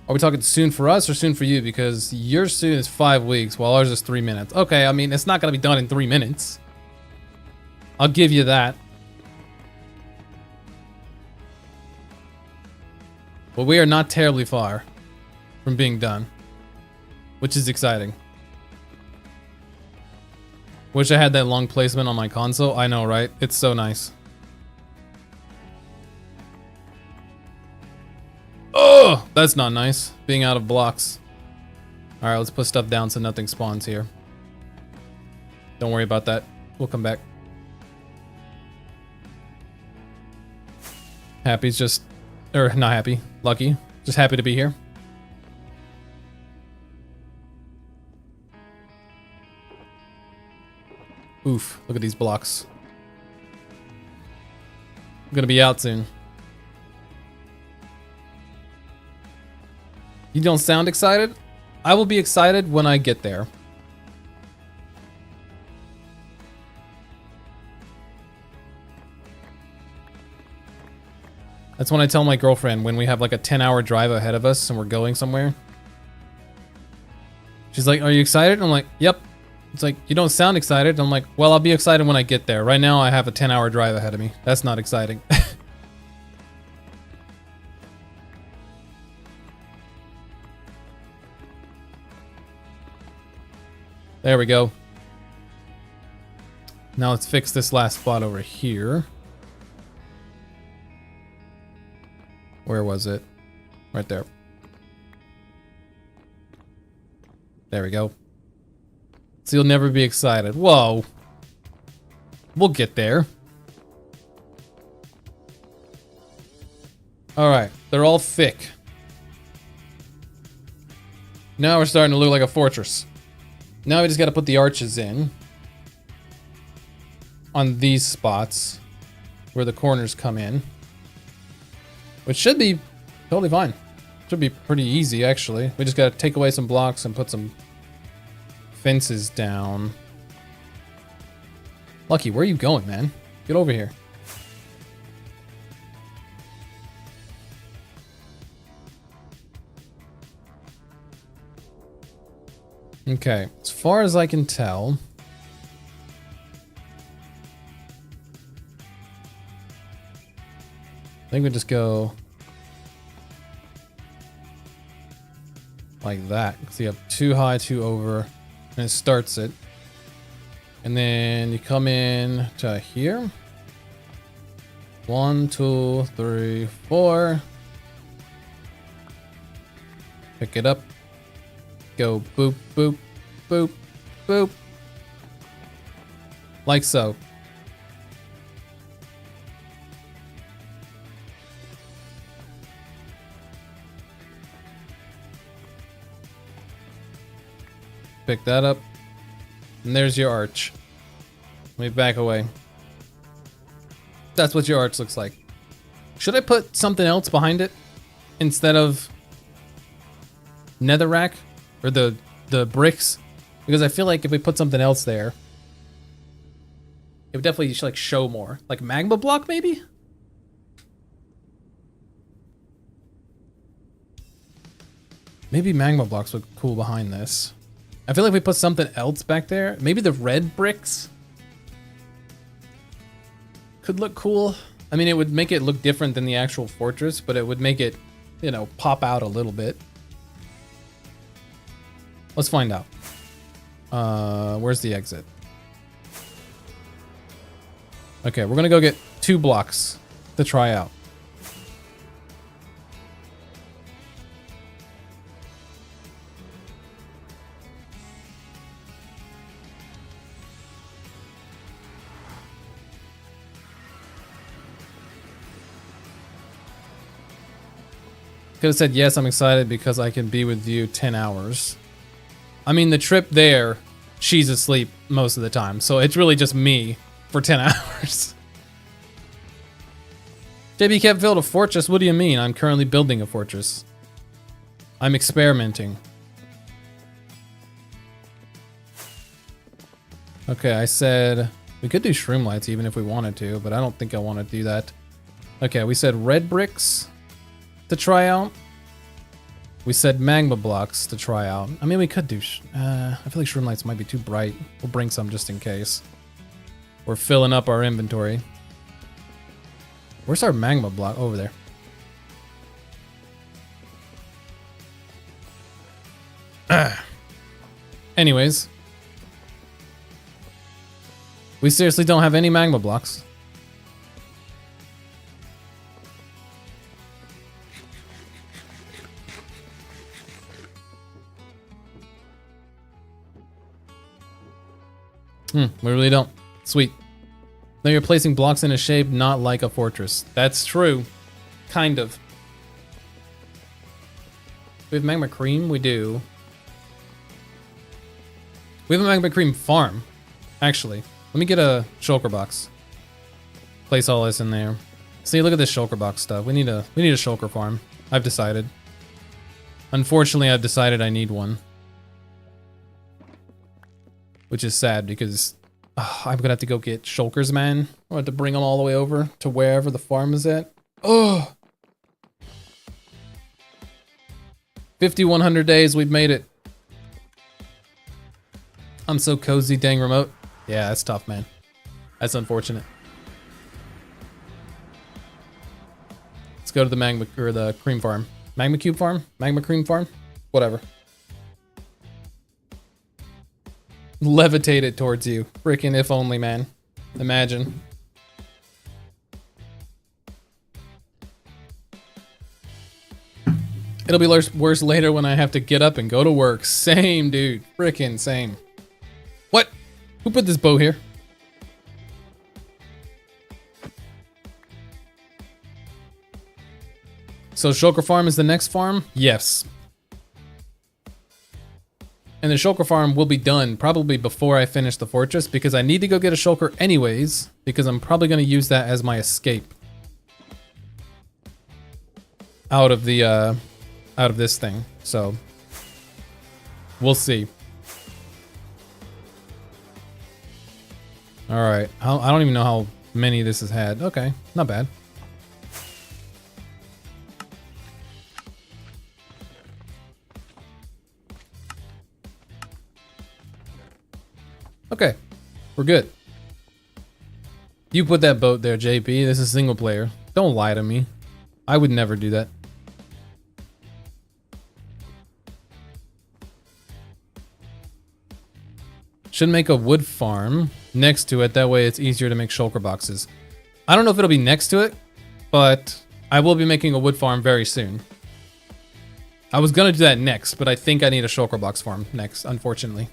Are we talking soon for us or soon for you? Because your soon is 5 weeks, while ours is 3 minutes. Okay, I mean, it's not gonna be done in 3 minutes. I'll give you that. But we are not terribly far from being done, which is exciting. Wish I had that long placement on my console. I know, right? It's so nice. Oh, that's not nice. Being out of blocks. All right, let's put stuff down so nothing spawns here. Don't worry about that. We'll come back. Happy's just, or not happy, lucky. Just happy to be here. Oof, look at these blocks. I'm gonna be out soon. You don't sound excited? I will be excited when I get there. That's when I tell my girlfriend when we have like a 10-hour drive ahead of us and we're going somewhere. She's like, "Are you excited?" I'm like, "Yep." It's like, "You don't sound excited." I'm like, "Well, I'll be excited when I get there. Right now I have a 10-hour drive ahead of me. That's not exciting." There we go. Now let's fix this last spot over here. Where was it? Right there. There we go. So you'll never be excited. Whoa. We'll get there. Alright, they're all thick. Now we're starting to look like a fortress. Now we just gotta put the arches in. On these spots. Where the corners come in. Which should be totally fine. Should be pretty easy, actually. We just gotta take away some blocks and put some fences down. Lucky, where are you going, man? Get over here. Okay, as far as I can tell, I think we just go like that. So you have 2 high, 2 over, and it starts it. And then you come in to here. 1, 2, 3, 4. Pick it up. Go boop, boop, boop, boop. Like so. Pick that up. And there's your arch. Let me back away. That's what your arch looks like. Should I put something else behind it instead of netherrack or the bricks? Because I feel like if we put something else there, it would definitely like show more. Like magma block maybe? Maybe magma blocks look cool behind this. I feel like we put something else back there. Maybe the red bricks could look cool. I mean, it would make it look different than the actual fortress, but it would make it, you know, pop out a little bit. Let's find out. Where's the exit? Okay, we're gonna go get 2 blocks to try out. Could have said, yes, I'm excited because I can be with you 10 hours. I mean, the trip there, she's asleep most of the time. So it's really just me for 10 hours. JB can't build a fortress. What do you mean? I'm currently building a fortress. I'm experimenting. Okay, I said we could do shroom lights even if we wanted to, but I don't think I want to do that. Okay, we said red bricks to try out. We said magma blocks to try out. I mean, we could do... I feel like shroom lights might be too bright. We'll bring some just in case. We're filling up our inventory. Where's our magma block? Over there. Anyways. We seriously don't have any magma blocks. We really don't. Sweet. Now you're placing blocks in a shape not like a fortress. That's true. Kind of. We have magma cream? We do. We have a magma cream farm, actually. Let me get a shulker box. Place all this in there. See, look at this shulker box stuff. We need a shulker farm. I've decided. Unfortunately, I've decided I need one. Which is sad because I'm gonna have to go get shulkers, man. I have to bring them all the way over to wherever the farm is at. Oh, 5,100 days, we've made it. I'm so cozy, dang remote. Yeah, that's tough, man. That's unfortunate. Let's go to the magma or the cream farm. Magma cube farm? Magma cream farm? Whatever. Levitate it towards you. Freaking if only, man. Imagine. It'll be worse later when I have to get up and go to work. Same, dude. Freaking same. What? Who put this bow here? So Shulker Farm is the next farm? Yes. And the shulker farm will be done probably before I finish the fortress because I need to go get a shulker anyways because I'm probably going to use that as my escape out of the out of this thing. So we'll see. All right. I don't even know how many this has had. Okay, not bad. Okay, we're good. You put that boat there, JP. This is single player. Don't lie to me. I would never do that. Should make a wood farm next to it. That way it's easier to make shulker boxes. I don't know if it'll be next to it, but I will be making a wood farm very soon. I was gonna do that next, but I think I need a shulker box farm next, unfortunately.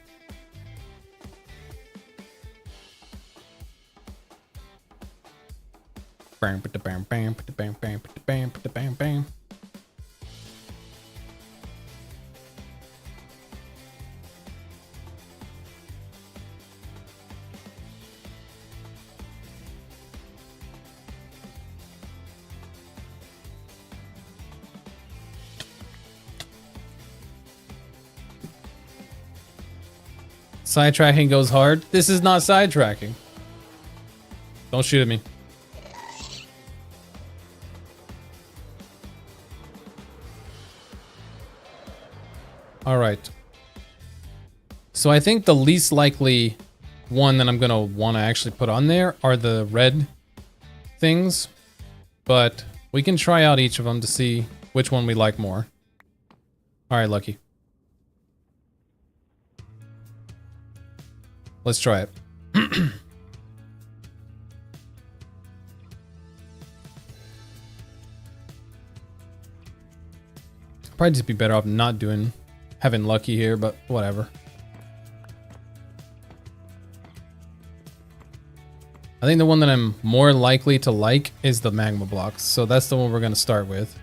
Bam, bam, bam, bam, bam, bam, bam, bam. Sidetracking goes hard. This is not sidetracking. Don't shoot at me. All right. So I think the least likely one that I'm going to want to actually put on there are the red things. But we can try out each of them to see which one we like more. All right, Lucky. Let's try it. Probably just be better off not having Lucky here, but whatever. I think the one that I'm more likely to like is the magma blocks. So that's the one we're going to start with.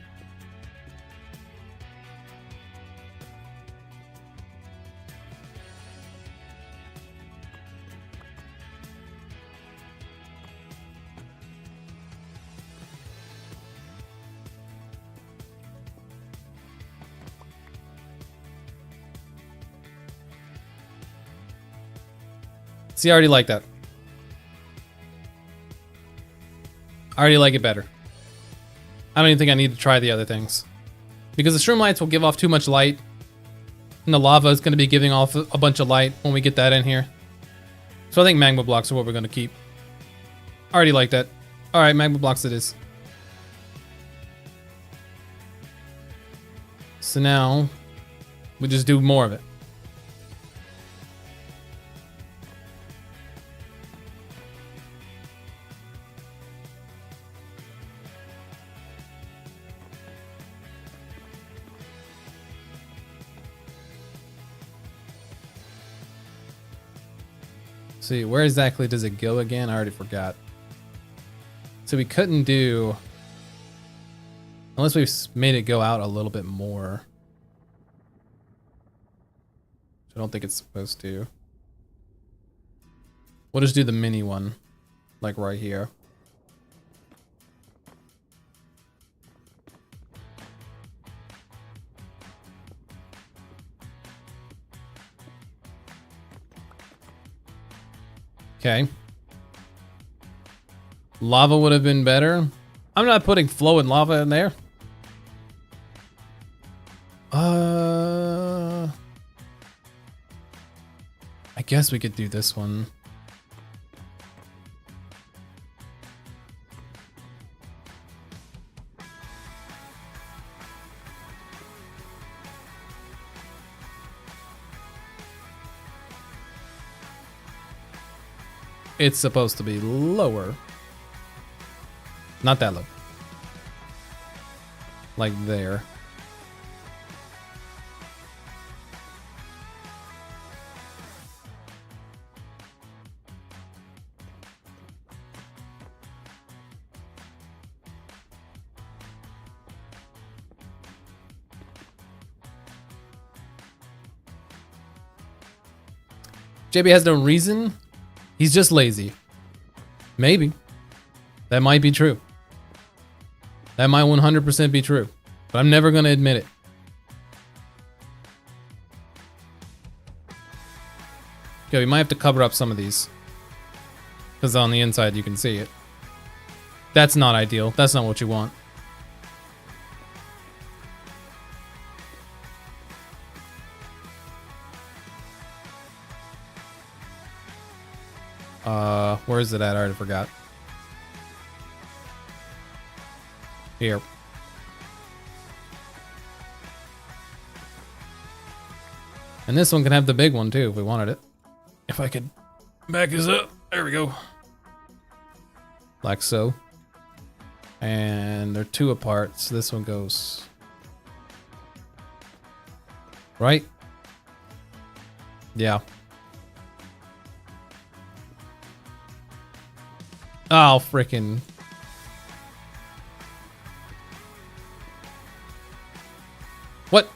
See, I already like that. I already like it better. I don't even think I need to try the other things. Because the shroom lights will give off too much light. And the lava is going to be giving off a bunch of light when we get that in here. So I think magma blocks are what we're going to keep. I already like that. Alright, magma blocks it is. So now, we just do more of it. See, where exactly does it go again? I already forgot. So we couldn't do... Unless we've made it go out a little bit more. I don't think it's supposed to. We'll just do the mini one. Like right here. Okay. Lava would have been better. I'm not putting flow and lava in there. I guess we could do this one. It's supposed to be lower. Not that low. Like there. JB has no reason. He's just lazy. Maybe. That might be true. That might 100% be true. But I'm never going to admit it. Okay, we might have to cover up some of these. Because on the inside you can see it. That's not ideal. That's not what you want. Where is it at? I already forgot. Here. And this one can have the big one too if we wanted it. If I could back this up. There we go. Like so. And they're 2 apart, so this one goes right. Yeah. Oh, freaking. What?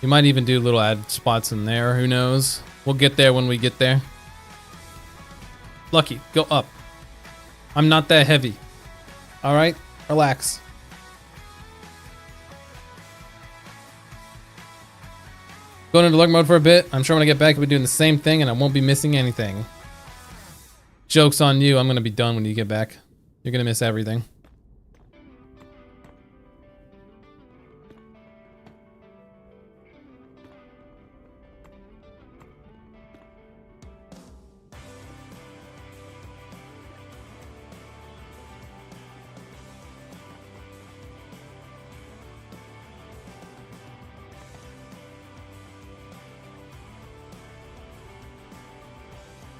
You might even do little ad spots in there. Who knows? We'll get there when we get there. Lucky, go up. I'm not that heavy. All right, relax. Going into lurk mode for a bit. I'm sure when I get back, I'll be doing the same thing and I won't be missing anything. Joke's on you. I'm going to be done when you get back. You're going to miss everything.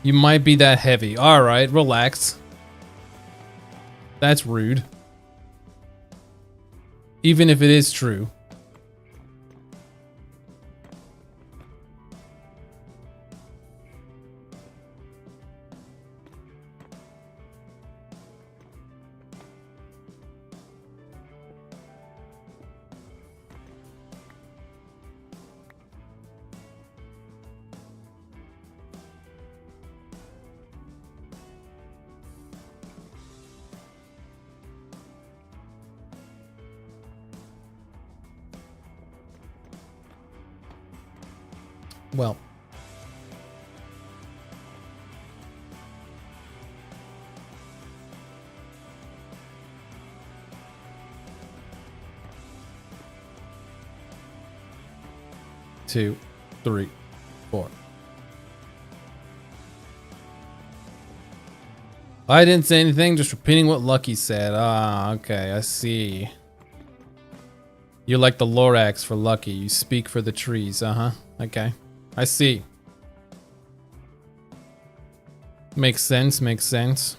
You might be that heavy. All right, relax. That's rude. Even if it is true. Well. Two, three, four. I didn't say anything, just repeating what Lucky said. Ah, okay, I see. You're like the Lorax for Lucky. You speak for the trees, uh-huh. Okay. I see. Makes sense, makes sense.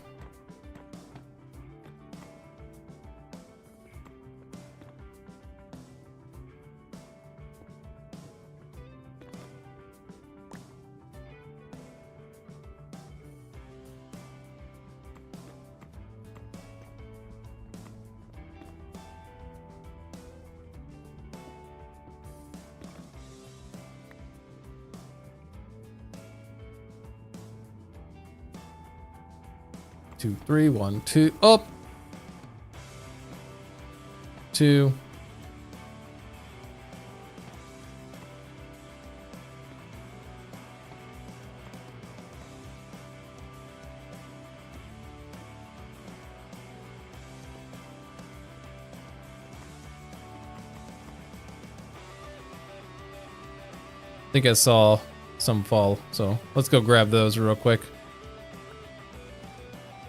Two, three, 1, 2, up. 2. I think I saw some fall, so let's go grab those real quick.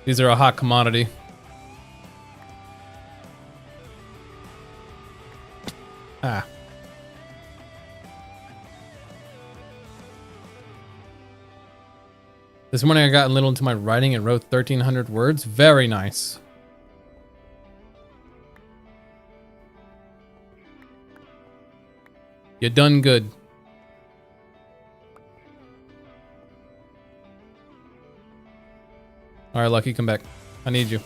These are a hot commodity. Ah. This morning I got a little into my writing and wrote 1,300 words. Very nice. You done good. All right, Lucky, come back. I need you.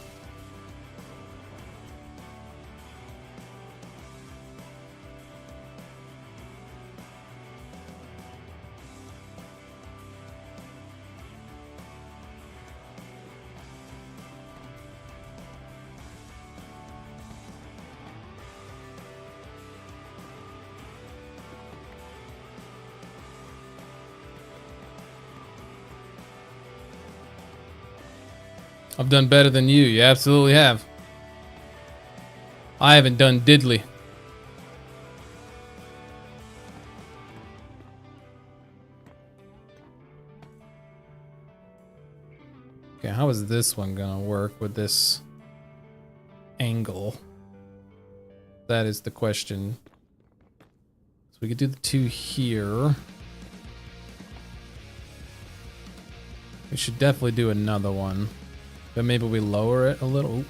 I've done better than you. You absolutely have. I haven't done diddly. Okay, how is this one gonna work with this angle? That is the question. So we could do the 2 here. We should definitely do another one. But maybe we lower it a little.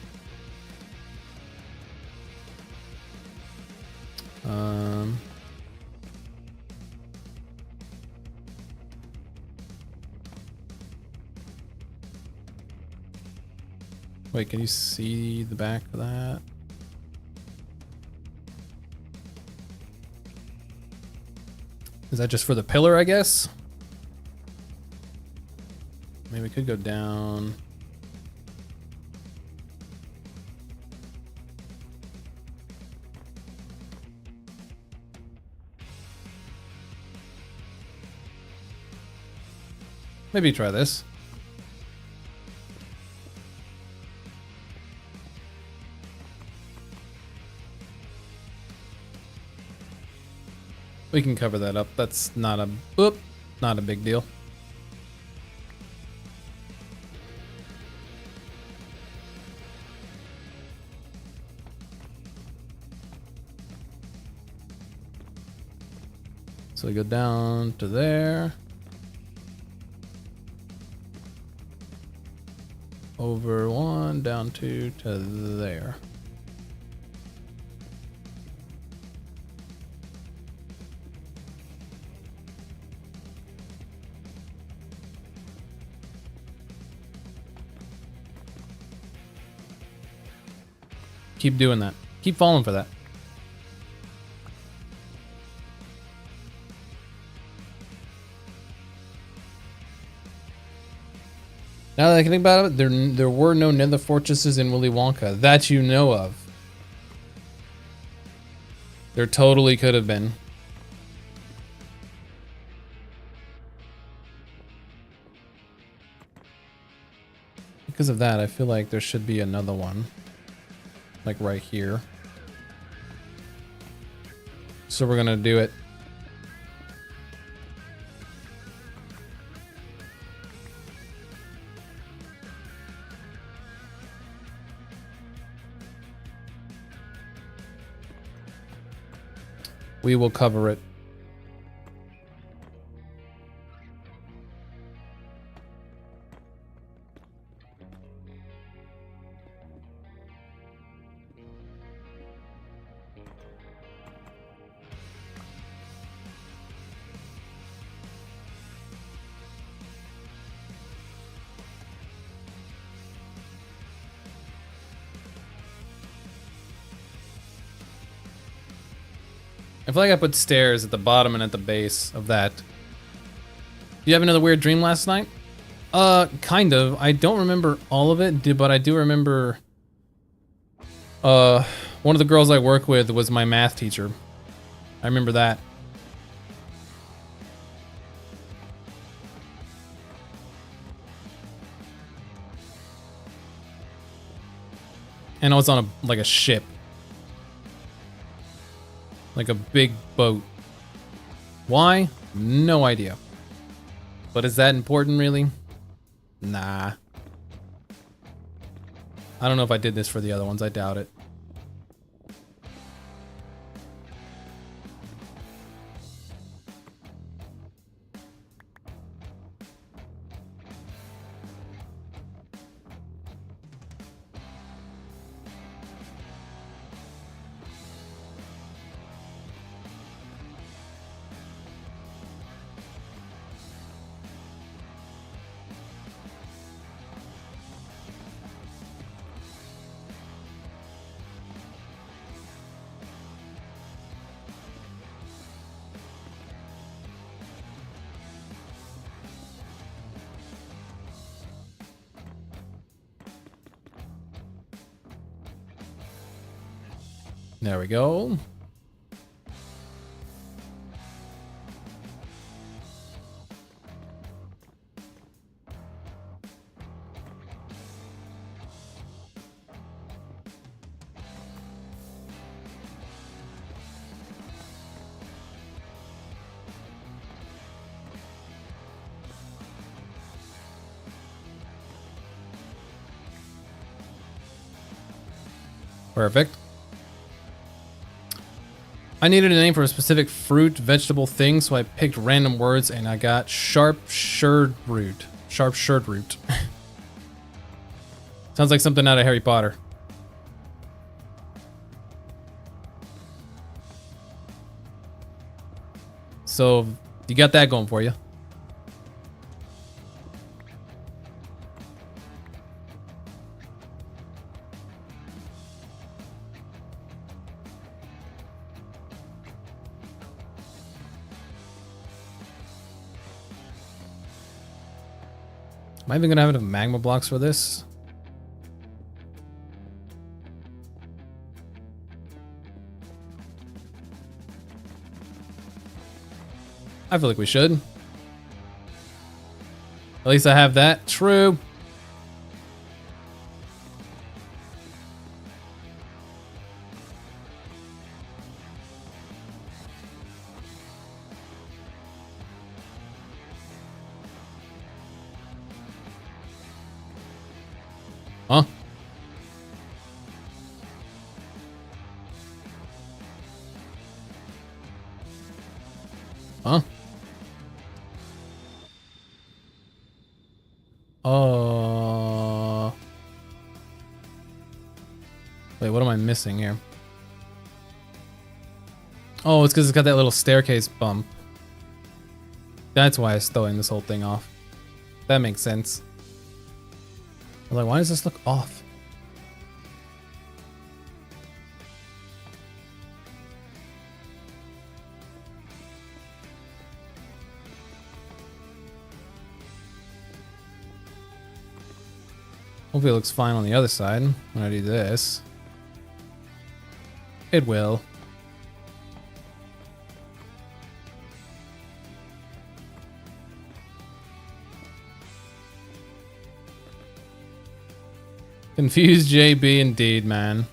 Wait, can you see the back of that? Is that just for the pillar, I guess? Maybe we could go down. Maybe try this. We can cover that up. That's not a not a big deal. So we go down to there. Over 1, down 2 to there. Keep doing that. Keep falling for that. Now that I can think about it, there were no nether fortresses in Willy Wonka that you know of. There totally could have been. Because of that, I feel like there should be another one. Like right here. So we're gonna do it. We will cover it. I feel like I put stairs at the bottom and at the base of that. Do you have another weird dream last night? Kind of. I don't remember all of it, but I do remember one of the girls I work with was my math teacher. I remember that. And I was on a ship. Like a big boat. Why? No idea. But is that important, really? Nah. I don't know if I did this for the other ones. I doubt it. There we go. Perfect. I needed a name for a specific fruit, vegetable thing, so I picked random words and I got sharp sherd root. Sharp sherd root. Sounds like something out of Harry Potter. So, you got that going for you. Am I even gonna have enough magma blocks for this? I feel like we should. At least I have that. True. Huh? Huh? Wait, what am I missing here? Oh, it's because it's got that little staircase bump. That's why it's throwing this whole thing off. That makes sense. I'm like, why does this look off? Hopefully it looks fine on the other side when I do this. It will. Confused JB indeed, man.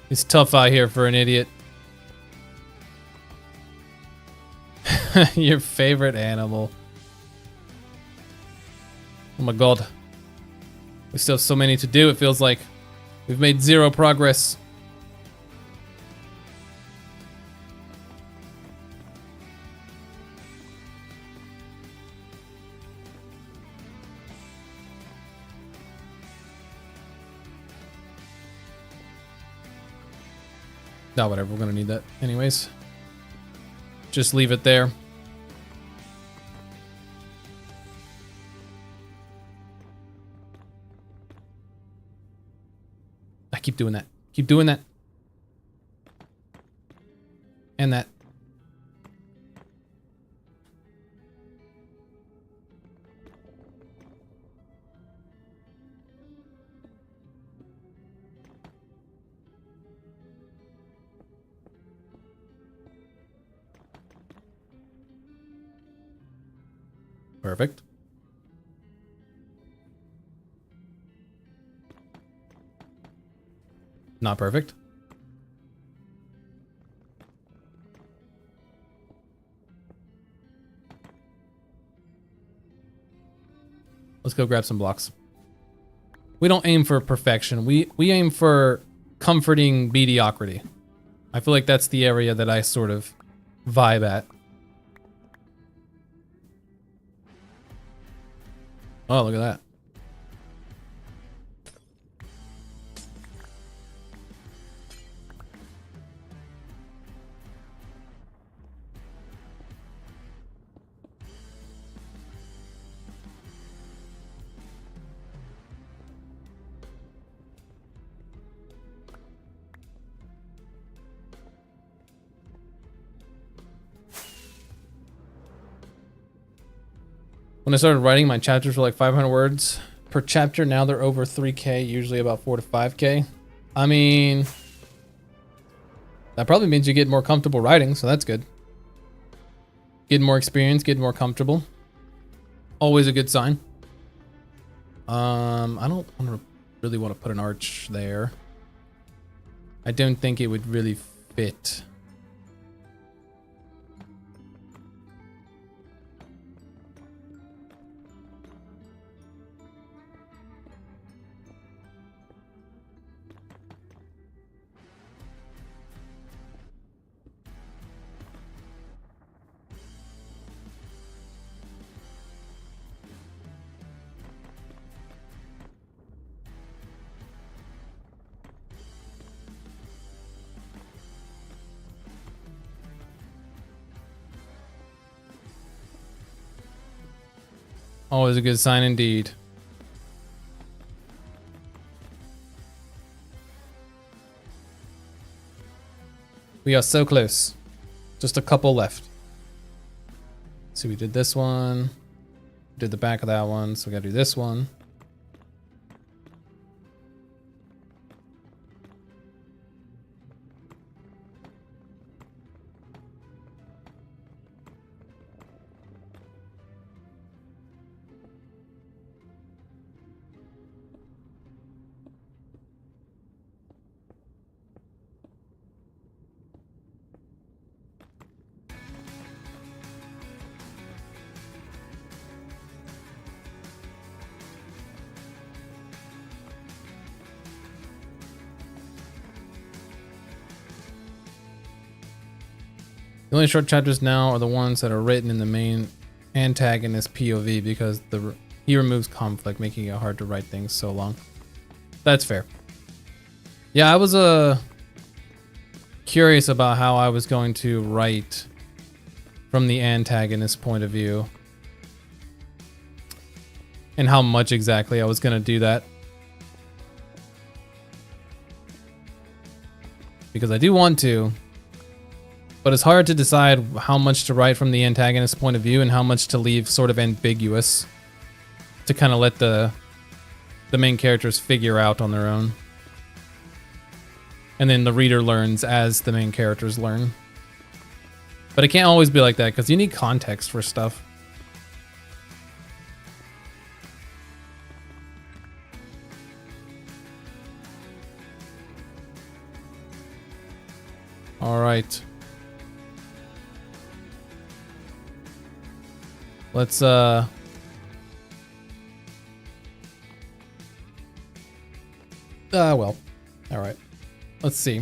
It's tough out here for an idiot. Your favorite animal. Oh my god. We still have so many to do, it feels like. We've made 0 progress. No, whatever, we're gonna need that anyways. Just leave it there. I keep doing that. Keep doing that. And that. Perfect. Not perfect. Let's go grab some blocks. We don't aim for perfection. We aim for comforting mediocrity. I feel like that's the area that I sort of vibe at. Oh, look at that. When I started writing, my chapters were like 500 words per chapter. Now they're over 3K, usually about 4 to 5K. I mean, that probably means you get more comfortable writing, so that's good. Get more experience, get more comfortable. Always a good sign. I don't really want to put an arch there. I don't think it would really fit. Always a good sign indeed. We are so close. Just a couple left. So we did this one. Did the back of that one, so we gotta do this one. The only short chapters now are the ones that are written in the main antagonist POV because he removes conflict, making it hard to write things so long. That's fair. Yeah, I was curious about how I was going to write from the antagonist point of view and how much exactly I was going to do that. Because I do want to. But it's hard to decide how much to write from the antagonist's point of view and how much to leave sort of ambiguous to kind of let the main characters figure out on their own. And then the reader learns as the main characters learn. But it can't always be like that because you need context for stuff. All right. Let's well. All right. Let's see.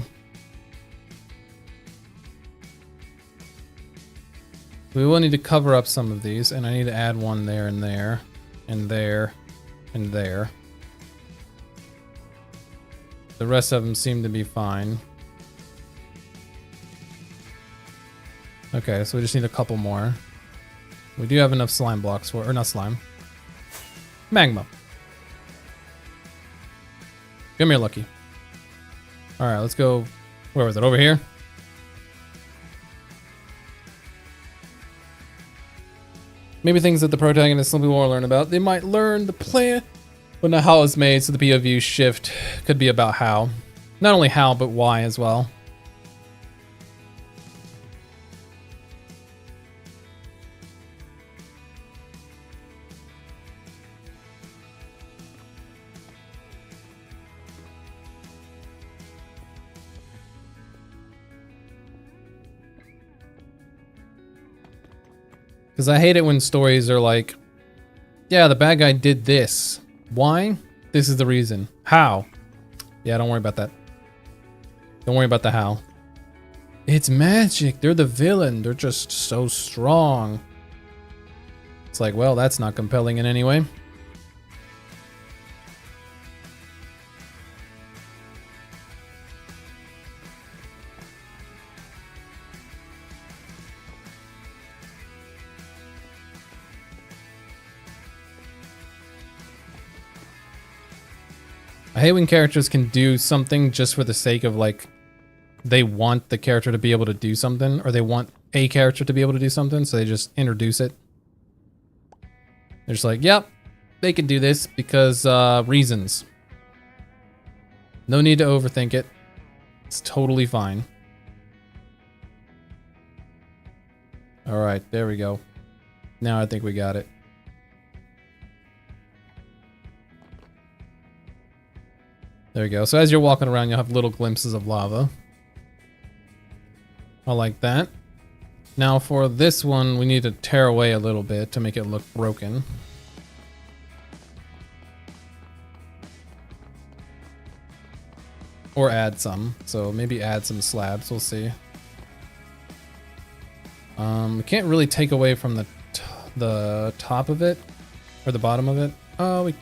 We will need to cover up some of these, and I need to add one there and there and there and there. The rest of them seem to be fine. Okay, so we just need a couple more. We do have enough slime blocks for, or not slime. Magma. Come here, Lucky. All right, let's go. Where was it? Over here? Maybe things that the protagonists simply won't learn about. They might learn the plan, but not how it's made, so the POV shift could be about how. Not only how, but why as well. Because I hate it when stories are like, yeah, the bad guy did this. Why? This is the reason. How? Yeah, don't worry about that. Don't worry about the how. It's magic. They're the villain. They're just so strong. It's like, well, that's not compelling in any way. I hate when characters can do something just for the sake of, like, they want the character to be able to do something, or they want a character to be able to do something, so they just introduce it. They're just like, yep, they can do this because reasons. No need to overthink it. It's totally fine. All right, there we go. Now I think we got it. There we go. So as you're walking around, you'll have little glimpses of lava. I like that. Now for this one, we need to tear away a little bit to make it look broken. Or add some. So maybe add some slabs. We'll see. We can't really take away from the top of it or the bottom of it. Oh,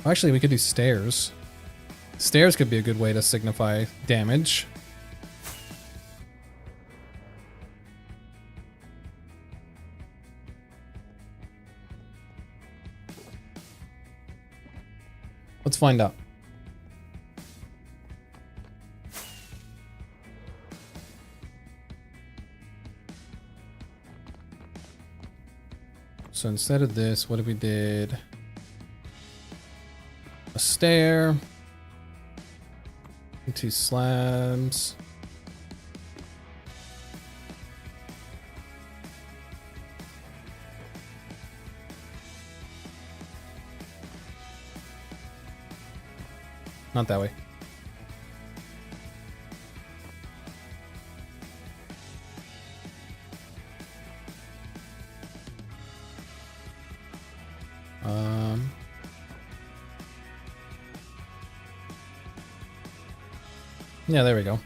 actually, we could do stairs. Stairs could be a good way to signify damage. Let's find out. So instead of this, what if we did a stair, and 2 slabs. Not that way. Yeah, there we go.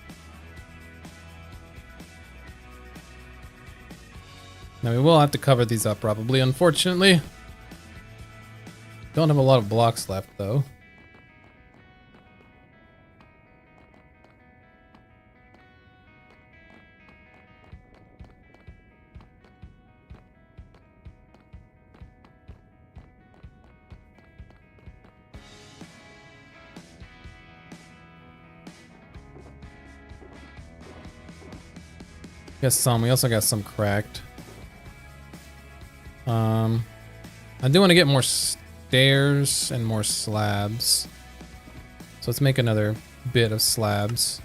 Now we will have to cover these up probably, unfortunately. Don't have a lot of blocks left though. Guess some. We also got some cracked. I do want to get more stairs and more slabs. So let's make another bit of slabs.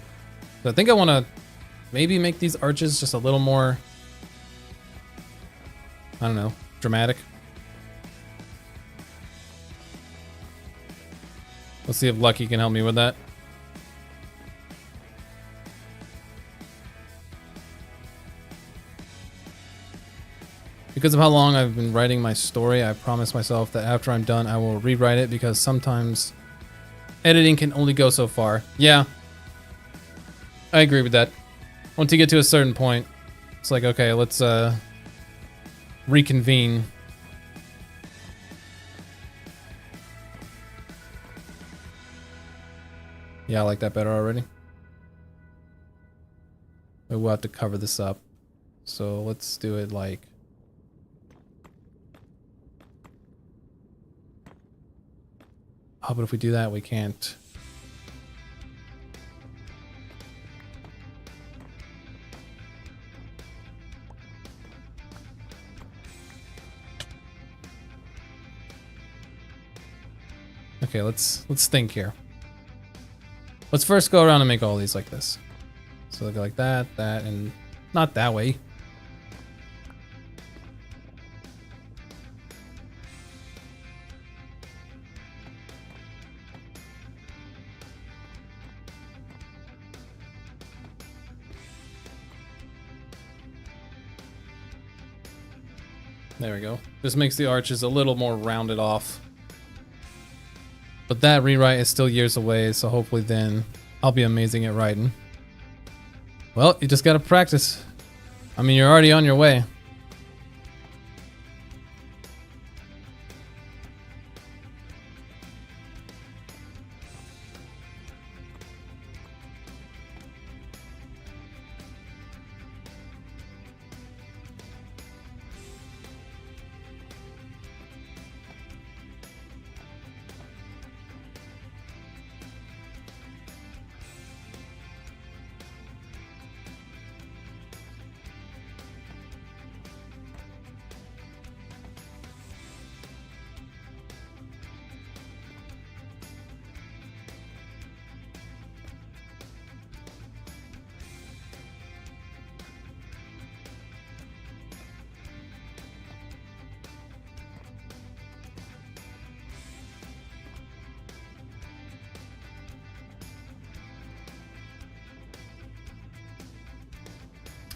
So I think I want to maybe make these arches just a little more, I don't know, dramatic. Let's see if Lucky can help me with that. Because of how long I've been writing my story, I promised myself that after I'm done, I will rewrite it because sometimes editing can only go so far. Yeah, I agree with that. Once you get to a certain point, it's like, okay, let's reconvene. Yeah, I like that better already. But we'll have to cover this up. So let's do it like... Oh, but if we do that, we can't. Okay, let's think here. Let's first go around and make all these like this. So they'll go like that, that, and not that way. There we go. This makes the arches a little more rounded off. But that rewrite is still years away, so hopefully then I'll be amazing at writing. Well, you just gotta practice. I mean, you're already on your way.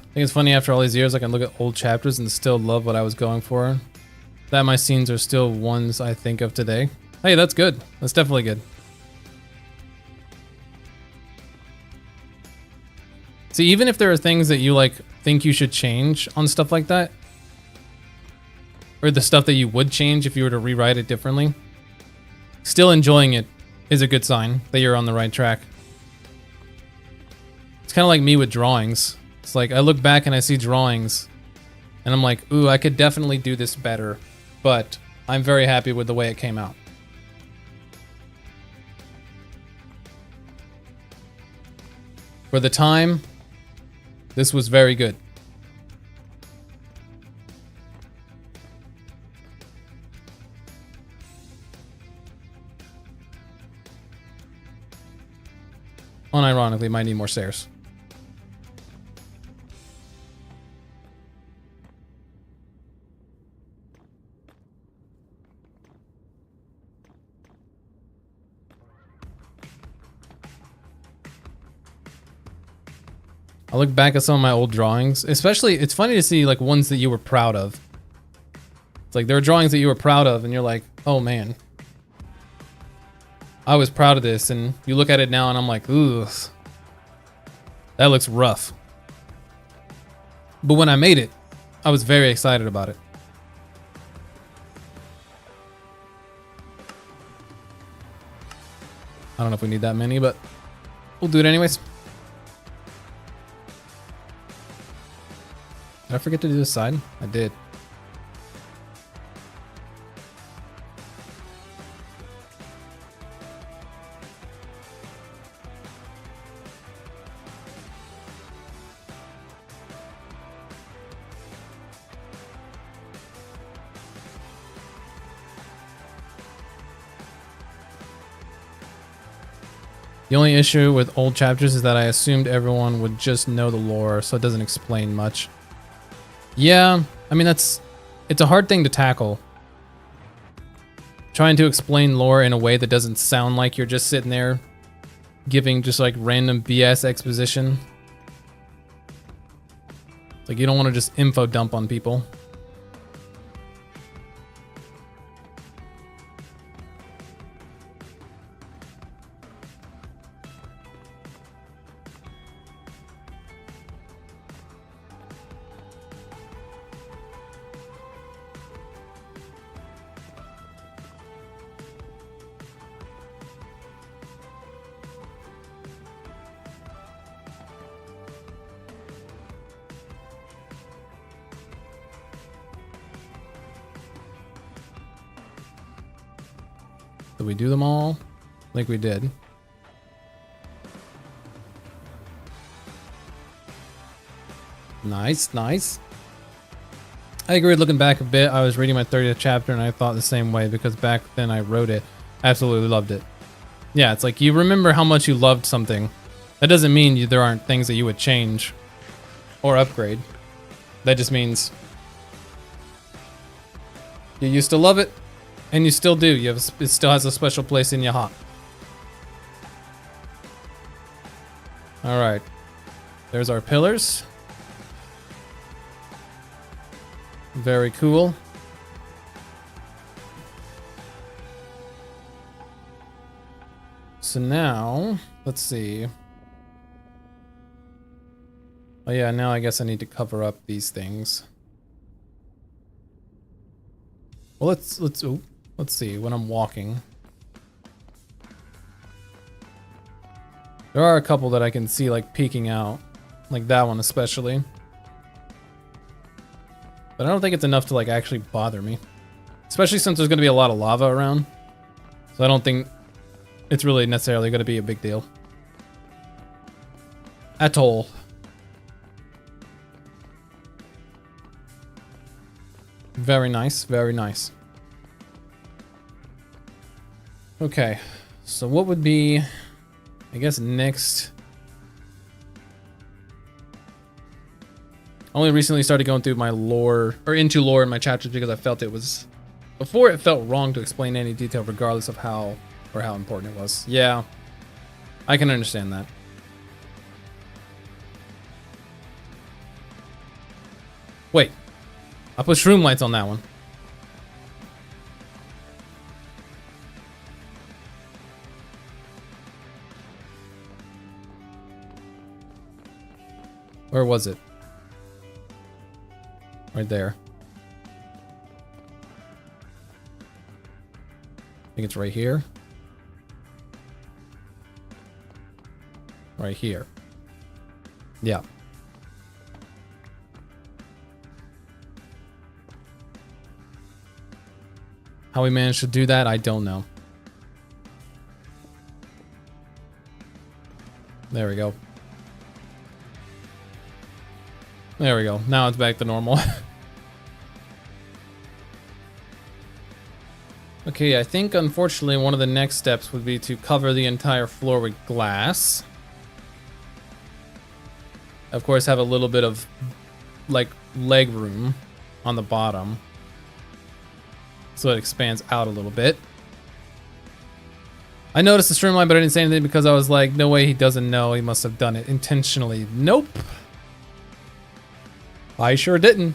I think it's funny after all these years I can look at old chapters and still love what I was going for. That my scenes are still ones I think of today. Hey, that's good. That's definitely good. See, even if there are things that you like think you should change on stuff like that, or the stuff that you would change if you were to rewrite it differently, still enjoying it is a good sign that you're on the right track. It's kind of like me with drawings. It's like I look back and I see drawings and I'm like, ooh, I could definitely do this better, but I'm very happy with the way it came out. For the time, this was very good. Unironically, might need more stairs. I look back at some of my old drawings, especially, it's funny to see like ones that you were proud of. It's like there are drawings that you were proud of and you're like, oh man, I was proud of this. And you look at it now and I'm like, ooh, that looks rough. But when I made it, I was very excited about it. I don't know if we need that many, but we'll do it anyways. Did I forget to do this side? I did. The only issue with old chapters is that I assumed everyone would just know the lore, so it doesn't explain much. Yeah, I mean, it's a hard thing to tackle. Trying to explain lore in a way that doesn't sound like you're just sitting there giving just like random BS exposition. Like you don't want to just info dump on people. Did we do them all? I think we did. Nice, nice. I agree with looking back a bit. I was reading my 30th chapter and I thought the same way because back then I wrote it. I absolutely loved it. Yeah, it's like you remember how much you loved something. That doesn't mean there aren't things that you would change or upgrade. That just means you used to love it. And you still do. It still has a special place in your heart. All right. There's our pillars. Very cool. So now, let's see. Oh yeah, now I guess I need to cover up these things. Well, let's see, when I'm walking. There are a couple that I can see like peeking out. Like that one especially. But I don't think it's enough to like actually bother me. Especially since there's going to be a lot of lava around. So I don't think it's really necessarily going to be a big deal. At all. Very nice, very nice. Okay, so what would be, I guess next. I only recently started going through my lore, or into lore in my chapters because I felt it was, before it felt wrong to explain any detail regardless of how or how important it was. Yeah, I can understand that. Wait, I put shroom lights on that one. Where was it? Right there. I think it's right here. Right here. Yeah. How we managed to do that, I don't know. There we go. There we go. Now it's back to normal. Okay, I think unfortunately one of the next steps would be to cover the entire floor with glass. Of course, have a little bit of like leg room on the bottom, so it expands out a little bit. I noticed the streamline, but I didn't say anything because I was like, no way he doesn't know. He must have done it intentionally. Nope. I sure didn't.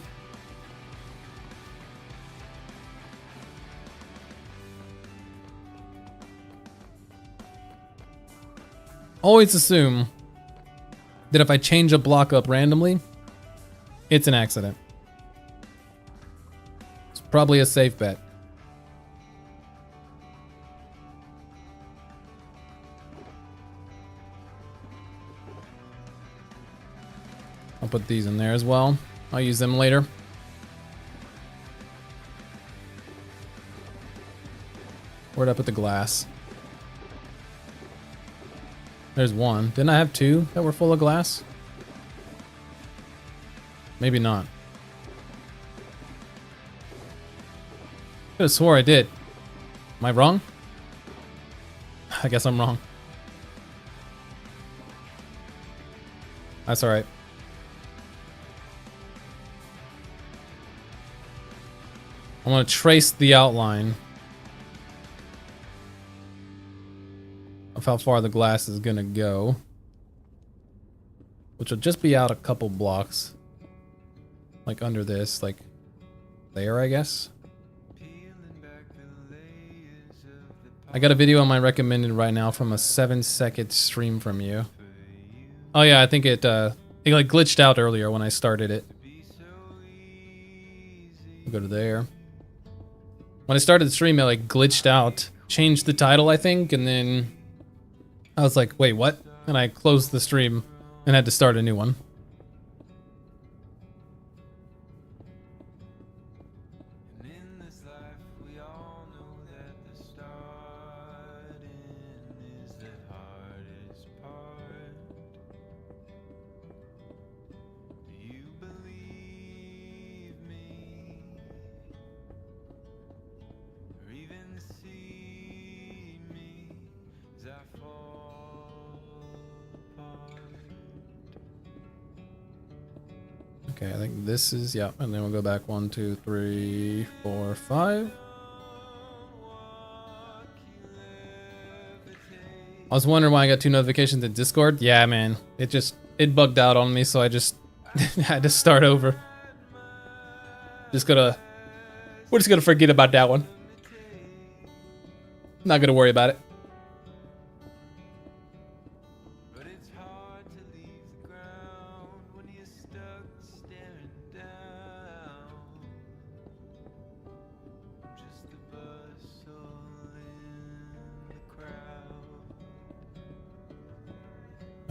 Always assume that if I change a block up randomly, it's an accident. It's probably a safe bet. I'll put these in there as well. I'll use them later. Where'd I put the glass? There's one. Didn't I have two that were full of glass? Maybe not. Could have swore I did. Am I wrong? I guess I'm wrong. That's alright. I want to trace the outline of how far the glass is gonna go, which will just be out a couple blocks, like under this, like there, I guess. I got a video on my recommended right now from a 7-second stream from you. Oh yeah, I think it like glitched out earlier when I started it. We'll go to there. When I started the stream, it like glitched out, changed the title, I think, and then I was like, wait, what? And I closed the stream and had to start a new one. Okay, I think this is, yeah, and then we'll go back 1, 2, 3, 4, 5. I was wondering why I got 2 notifications in Discord. Yeah, man, it bugged out on me, so I just had to start over. We're just gonna forget about that one. Not gonna worry about it.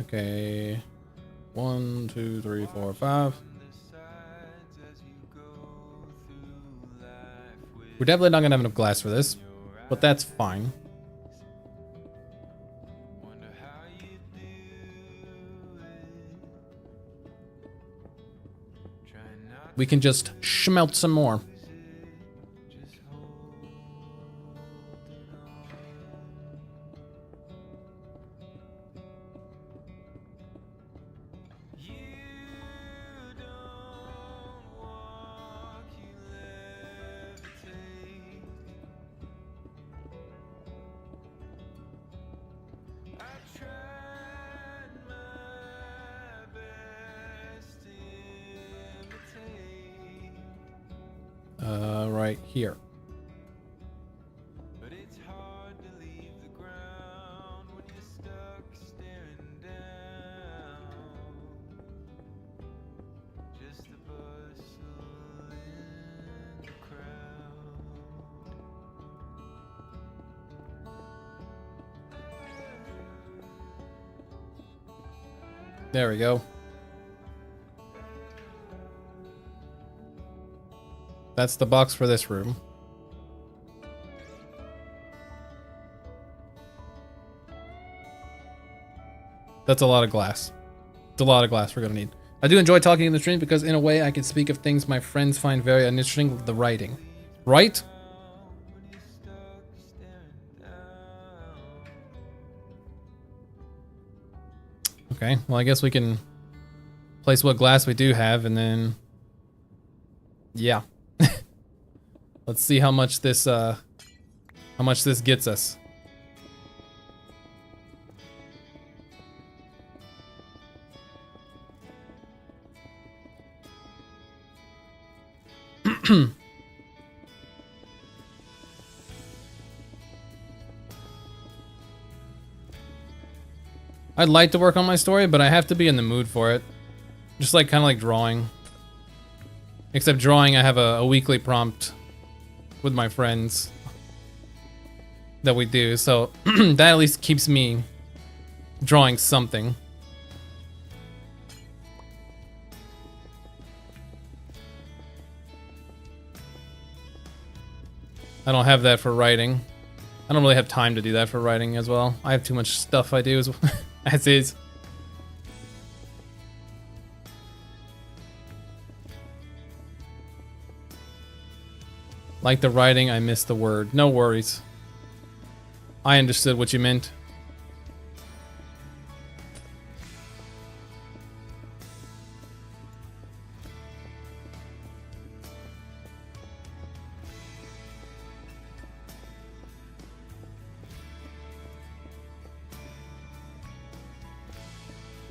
Okay, 1, 2, 3, 4, 5. We're definitely not gonna have enough glass for this, but that's fine. We can just schmelt some more. Right here. But it's hard to leave the ground when you're stuck staring down. Just a bustle in the crowd. There we go. That's the box for this room. That's a lot of glass. It's a lot of glass we're gonna need. I do enjoy talking in the stream because in a way I can speak of things my friends find very uninteresting, the writing. Right? Okay, well I guess we can place what glass we do have and then... Yeah. Let's see how much this gets us. I'd like to work on my story, but I have to be in the mood for it. Just like kind of like drawing. Except drawing, I have a weekly prompt with my friends that we do, so that at least keeps me drawing something. I don't have that for writing. I don't really have time to do that for writing as well. I have too much stuff I do as is. Like the writing, I missed the word. No worries. I understood what you meant.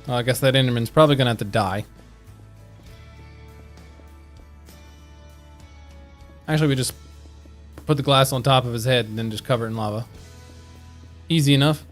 Well, I guess that Enderman's probably gonna have to die. Actually, we just put the glass on top of his head and then just cover it in lava. Easy enough.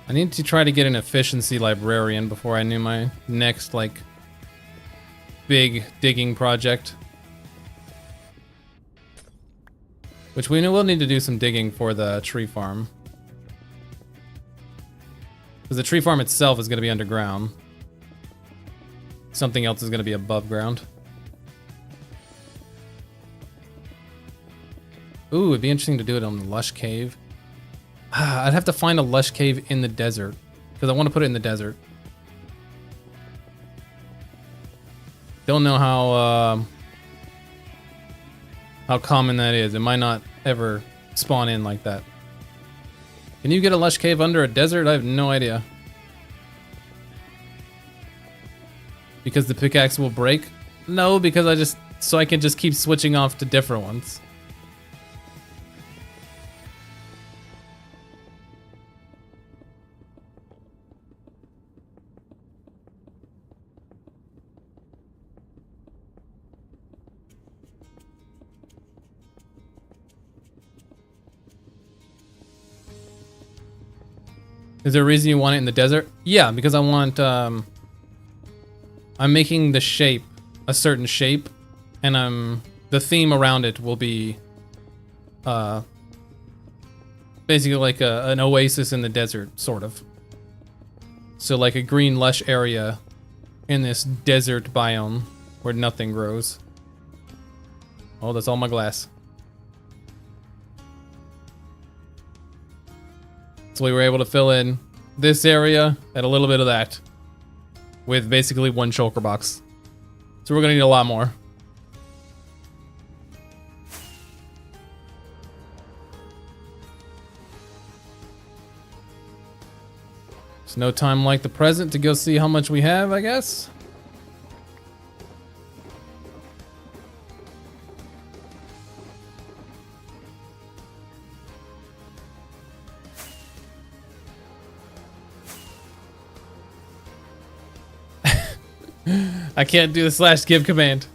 I need to try to get an efficiency librarian before I knew my next, like, big digging project. Which we will need to do some digging for the tree farm. Because the tree farm itself is going to be underground. Something else is going to be above ground. Ooh, it'd be interesting to do it on the Lush Cave. I'd have to find a lush cave in the desert because I want to put it in the desert. Don't know how common that is. It might not ever spawn in like that. Can you get a lush cave under a desert? I have no idea. Because the pickaxe will break? No, because I can just keep switching off to different ones. Is there a reason you want it in the desert? Yeah, because I want, I'm making the shape a certain shape, and the theme around it will be, basically like an oasis in the desert, sort of. So like a green lush area in this desert biome where nothing grows. Oh, that's all my glass. So we were able to fill in this area and a little bit of that with basically one shulker box. So we're gonna need a lot more. It's no time like the present to go see how much we have, I guess. I can't do the /give command.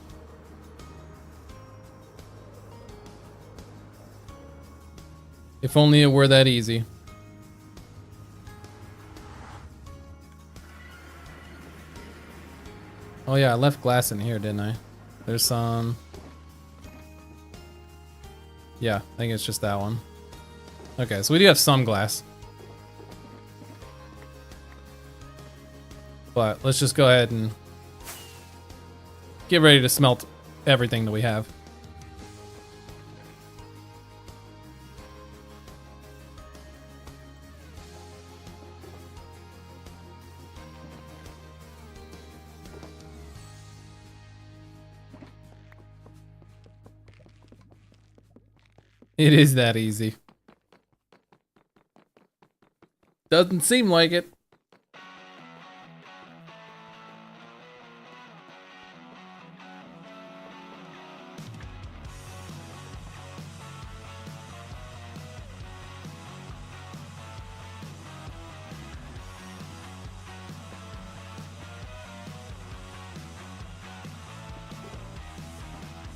If only it were that easy. Oh yeah, I left glass in here, didn't I? There's some... Yeah, I think it's just that one. Okay, so we do have some glass. But let's just go ahead and get ready to smelt everything that we have. It is that easy. Doesn't seem like it.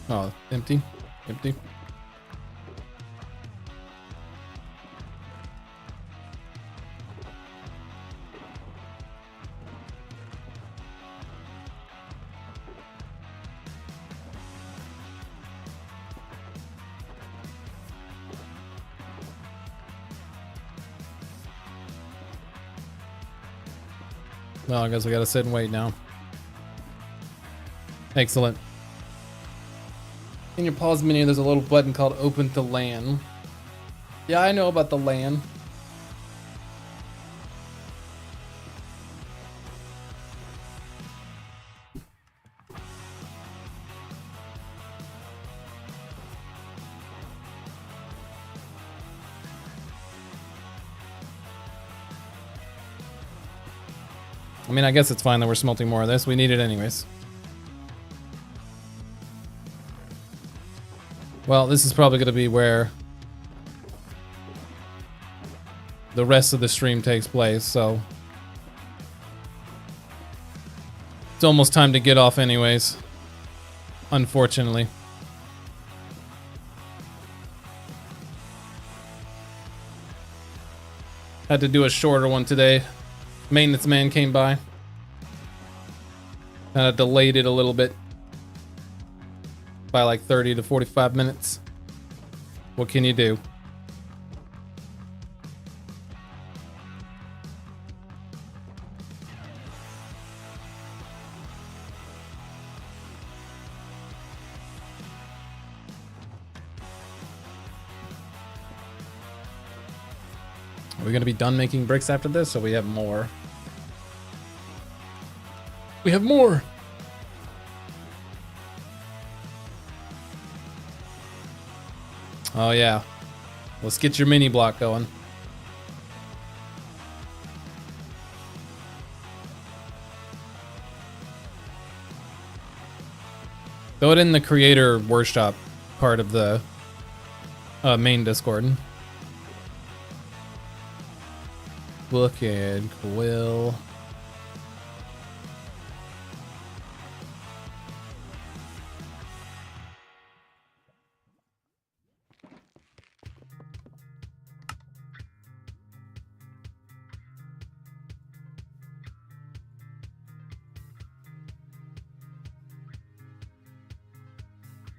Oh, empty. Empty. Well, I guess we gotta sit and wait now. Excellent. In your pause menu, there's a little button called Open to LAN. Yeah, I know about the LAN. I mean, I guess it's fine that we're smelting more of this. We need it anyways. Well, this is probably going to be where the rest of the stream takes place, so it's almost time to get off anyways, unfortunately. Had to do a shorter one today. Maintenance man came by. Kind of delayed it a little bit by like 30 to 45 minutes. What can you do? Are we gonna be done making bricks after this, or we have more? We have more! Oh yeah. Let's get your mini block going. Throw it in the creator workshop part of the main Discord. Wicked Quill.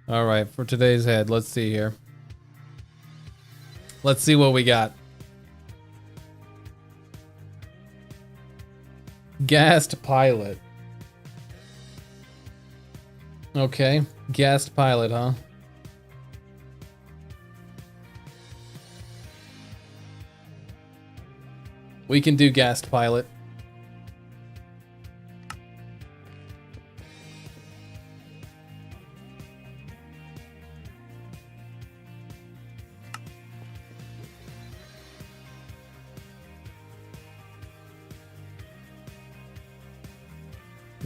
All right, for today's head, let's see here. Let's see what we got. Gassed pilot. Okay, gassed pilot, huh? We can do gassed pilot.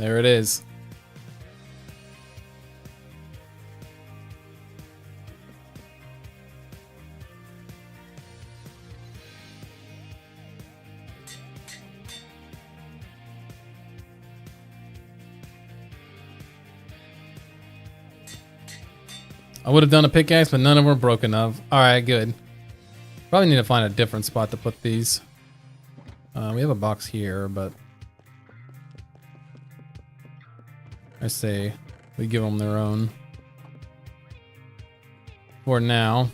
There it is. I would have done a pickaxe, but none of them were broken enough. Alright, good. Probably need to find a different spot to put these. We have a box here, but I say we give them their own for now.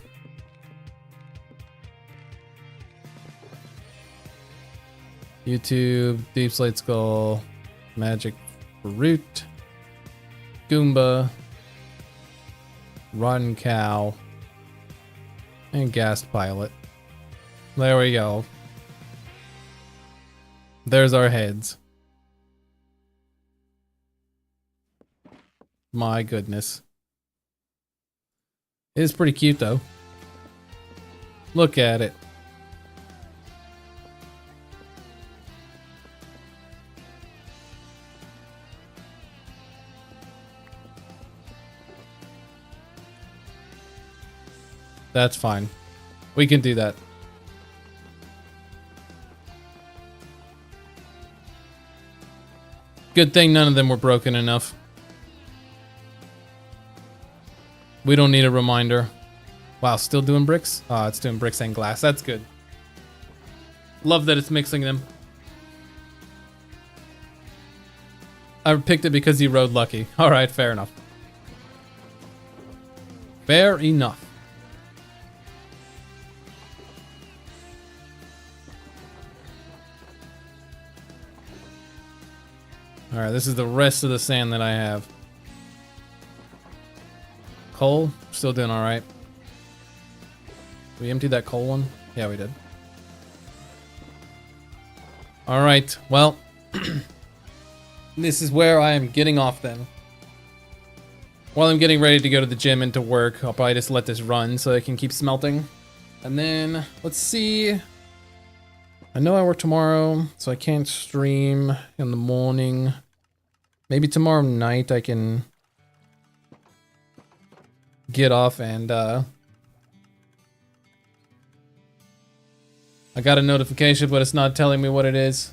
YouTube, Deep Slate Skull, Magic Fruit, Goomba, Rotten Cow, and Gas Pilot. There we go. There's our heads. My goodness. It is pretty cute though. Look at it. That's fine. We can do that. Good thing none of them were broken enough. We don't need a reminder. Wow, still doing bricks? Oh, it's doing bricks and glass. That's good. Love that it's mixing them. I picked it because you rode lucky. Alright, fair enough. Fair enough. Alright, this is the rest of the sand that I have. Coal, still doing alright. We emptied that coal one? Yeah, we did. Alright, well, this is where I am getting off then. While I'm getting ready to go to the gym and to work, I'll probably just let this run so I can keep smelting. And then, let's see. I know I work tomorrow, so I can't stream in the morning. Maybe tomorrow night I can get off and I got a notification, but it's not telling me what it is.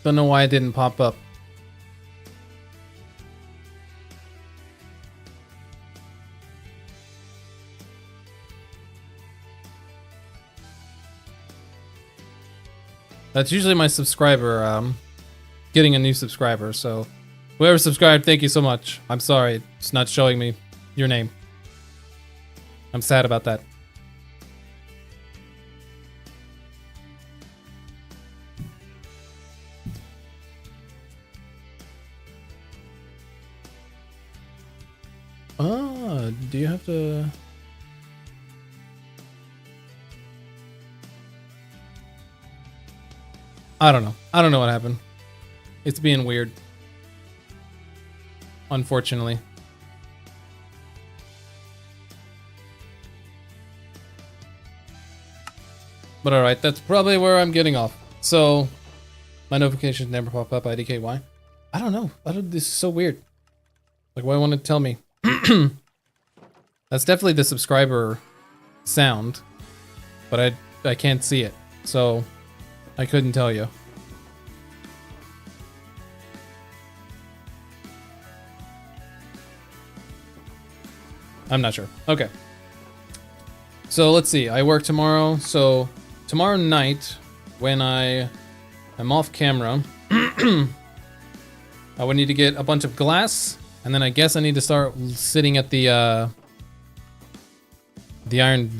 Don't know why it didn't pop up. That's usually my subscriber, getting a new subscriber, so whoever subscribed, thank you so much. I'm sorry, it's not showing me your name. I'm sad about that. Do you have to... I don't know. I don't know what happened. It's being weird. Unfortunately. But alright, that's probably where I'm getting off. So, my notifications never pop up, IDKY. I don't know. This is so weird. Like, why won't it tell me? That's definitely the subscriber sound, but I can't see it, so I couldn't tell you. I'm not sure. Okay. So let's see. I work tomorrow, so tomorrow night when I'm off camera, I would need to get a bunch of glass, and then I guess I need to start sitting at the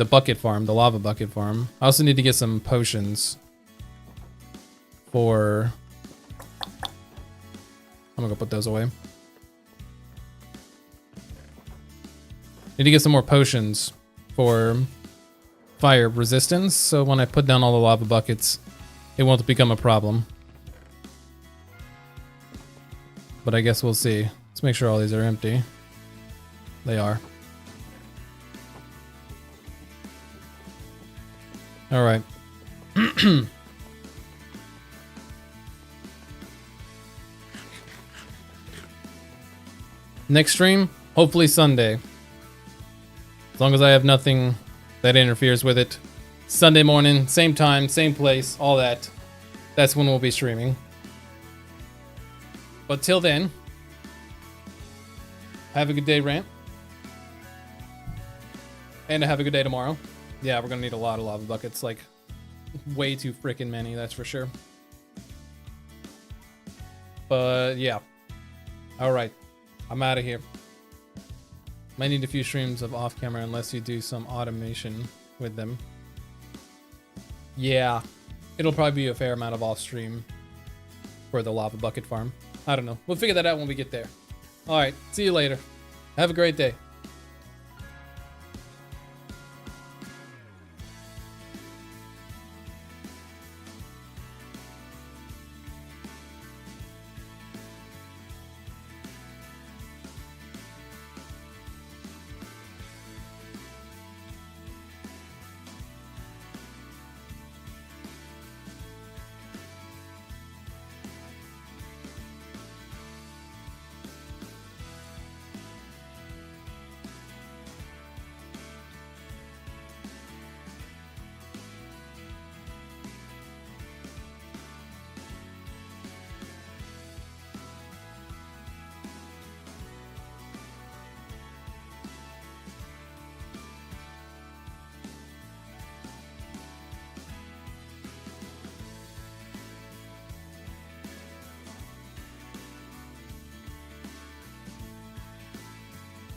bucket farm, the lava bucket farm. I also need to get some potions for... I'm gonna go put those away. Need to get some more potions for fire resistance, so when I put down all the lava buckets, it won't become a problem. But I guess we'll see. Let's make sure all these are empty. They are. All right. Next stream, hopefully Sunday. As long as I have nothing that interferes with it. Sunday morning, same time, same place, all that. That's when we'll be streaming. But till then, have a good day, Rant. And have a good day tomorrow. Yeah, we're gonna need a lot of lava buckets, like way too freaking many, that's for sure. But yeah. Alright. I'm out of here. Might need a few streams of off camera unless you do some automation with them. Yeah. It'll probably be a fair amount of off stream for the lava bucket farm. I don't know. We'll figure that out when we get there. Alright, see you later. Have a great day.